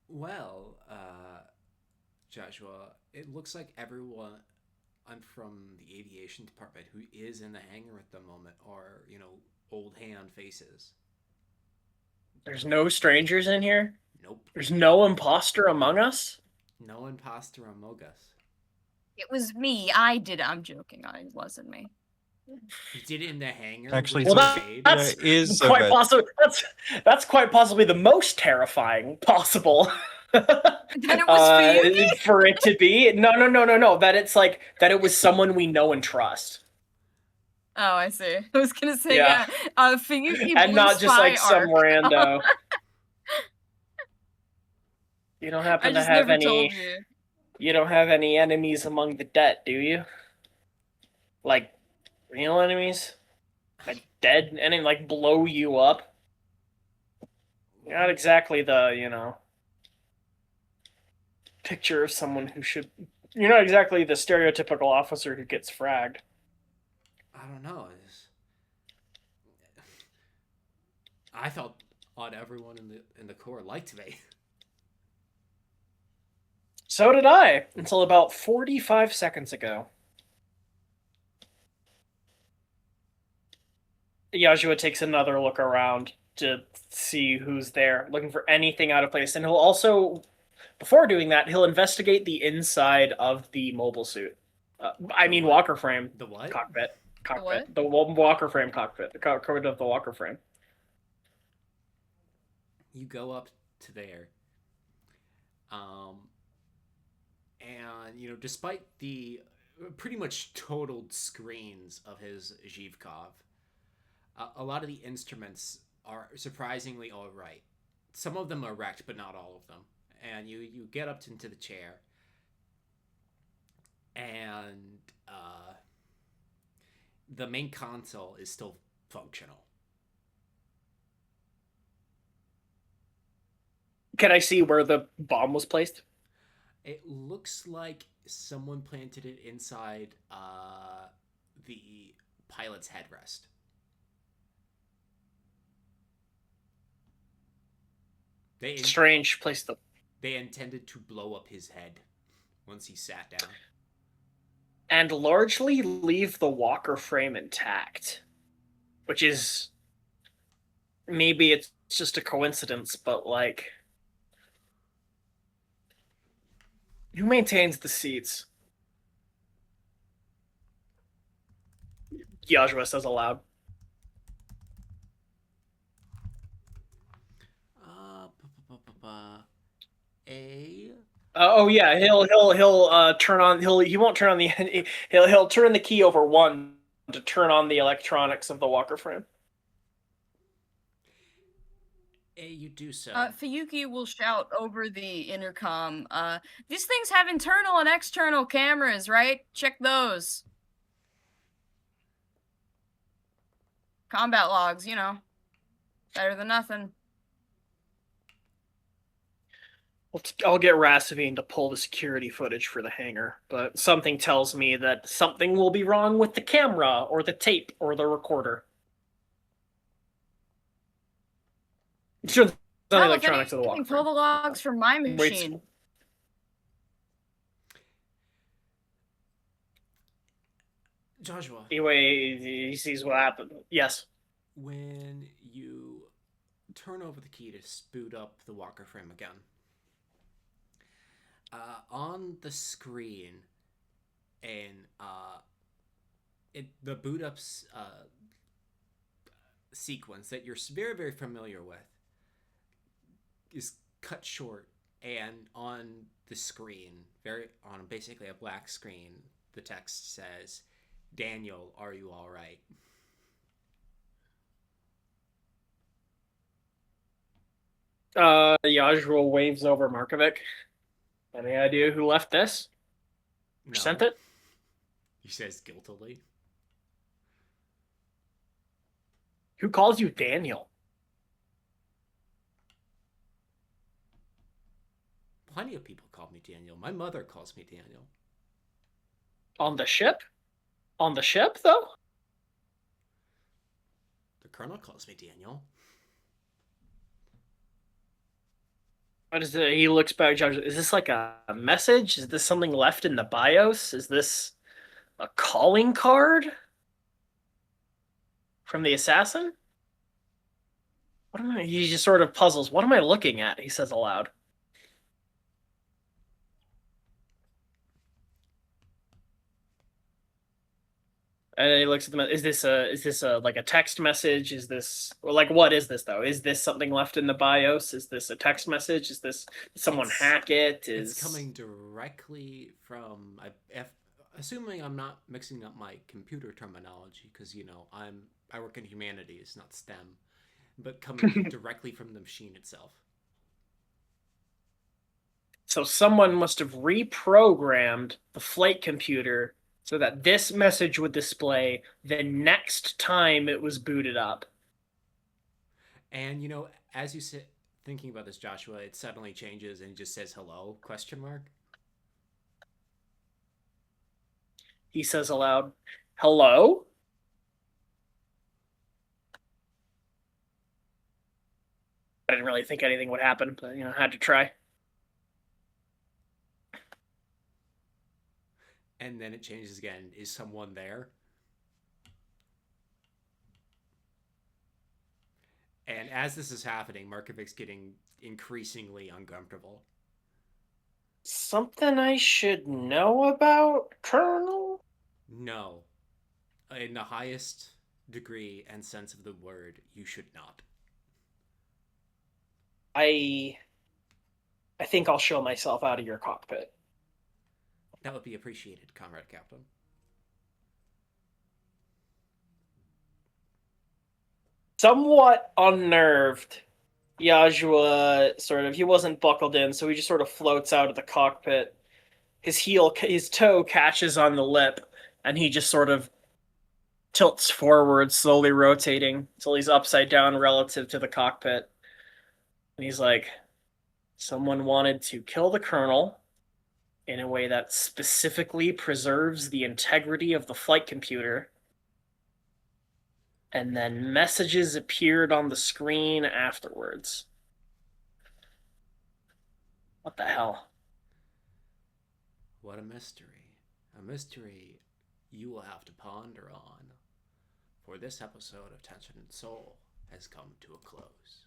Well, Jozsua, it looks like everyone from the aviation department who is in the hangar at the moment are, old hand faces. There's no strangers in here? Nope. There's no imposter among us? No imposter among us. It was me. I did it. I'm joking. It wasn't me. You did it in the hangar? Actually, with Well, the shade? that's There is a quite red- possible. That's quite possibly the most terrifying possible. Then it was Fuyuki? For it to be no. That it's like that it was someone we know and trust, Oh, I see. I was gonna say Yeah. Fuyuki and Blue not just Spy like some arc. rando. You don't I happen to just have never told any. you. You don't have any enemies among the dead, do you? Like real enemies, like dead and like blow you up. You're not exactly the picture of someone who should. You're not exactly the stereotypical officer who gets fragged. I don't know. I thought everyone in the Corps liked me. So did I, until about 45 seconds ago. Jozsua takes another look around to see who's there, looking for anything out of place. And he'll also, before doing that, he'll investigate the inside of the mobile suit. Walker frame. The what? Cockpit. what? The walker frame cockpit. The cockpit of the walker frame. You go up to there. And, despite the pretty much totaled screens of his Zhivkov, a lot of the instruments are surprisingly all right. Some of them are wrecked, but not all of them. And you get up into the chair, and the main console is still functional. Can I see where the bomb was placed? It looks like someone planted it inside the pilot's headrest. Strange place to. They intended to blow up his head once he sat down. And largely leave the walker frame intact. Which is. Maybe it's just a coincidence, but like. Who maintains the seats? Jozsua says aloud. Oh yeah, he'll turn on he won't turn on the he'll turn the key over one to turn on the electronics of the walker frame. You do so. Fuyuki will shout over the intercom, these things have internal and external cameras, right? Check those. Combat logs, better than nothing. I'll get Rasavine to pull the security footage for the hangar, but something tells me that something will be wrong with the camera, or the tape, or the recorder. Turns on the Hell, if electronics of the anything, walker. pull the logs from my machine. Jozsua, He sees what happened. Yes. when you turn over the key to boot up the walker frame again, on the screen in the boot up's sequence that you're very, very familiar with is cut short, and on the screen, on basically a black screen, the text says, "Daniel, are you all right?" Yajrul waves over Markovic. Any idea who left this? No. Sent it? He says guiltily. Who calls you Daniel? Plenty of people call me Daniel. My mother calls me Daniel. On the ship? On the ship, though? The colonel calls me Daniel. What is it? He looks back, Judge. Is this like a message? Is this something left in the BIOS? Is this a calling card from the assassin? What am I? He just sort of puzzles. What am I looking at? He says aloud. And he looks at the. Is this a like a text message? Is this, or like, what is this though? Is this something left in the BIOS? Is this a text message? Is this, did someone hack it? It's coming directly from. Assuming I'm not mixing up my computer terminology, because I work in humanities, not STEM, but coming directly from the machine itself. So someone must have reprogrammed the flight computer so that this message would display the next time it was booted up. And as you sit thinking about this, Jozsua, it suddenly changes and just says hello, question mark. He says aloud, "Hello?" I didn't really think anything would happen, but I had to try. And then it changes again. Is someone there? And as this is happening, Markovic's getting increasingly uncomfortable. Something I should know about, Colonel? No. In the highest degree and sense of the word, you should not. I think I'll show myself out of your cockpit. That would be appreciated, Comrade Captain. Somewhat unnerved, Jozsua he wasn't buckled in, so he just sort of floats out of the cockpit. His toe catches on the lip, and he just sort of tilts forward, slowly rotating until he's upside down relative to the cockpit. And he's like, someone wanted to kill the colonel in a way that specifically preserves the integrity of the flight computer. And then messages appeared on the screen afterwards. What the hell? What a mystery. A mystery you will have to ponder on. For this episode of Tension and Soul has come to a close.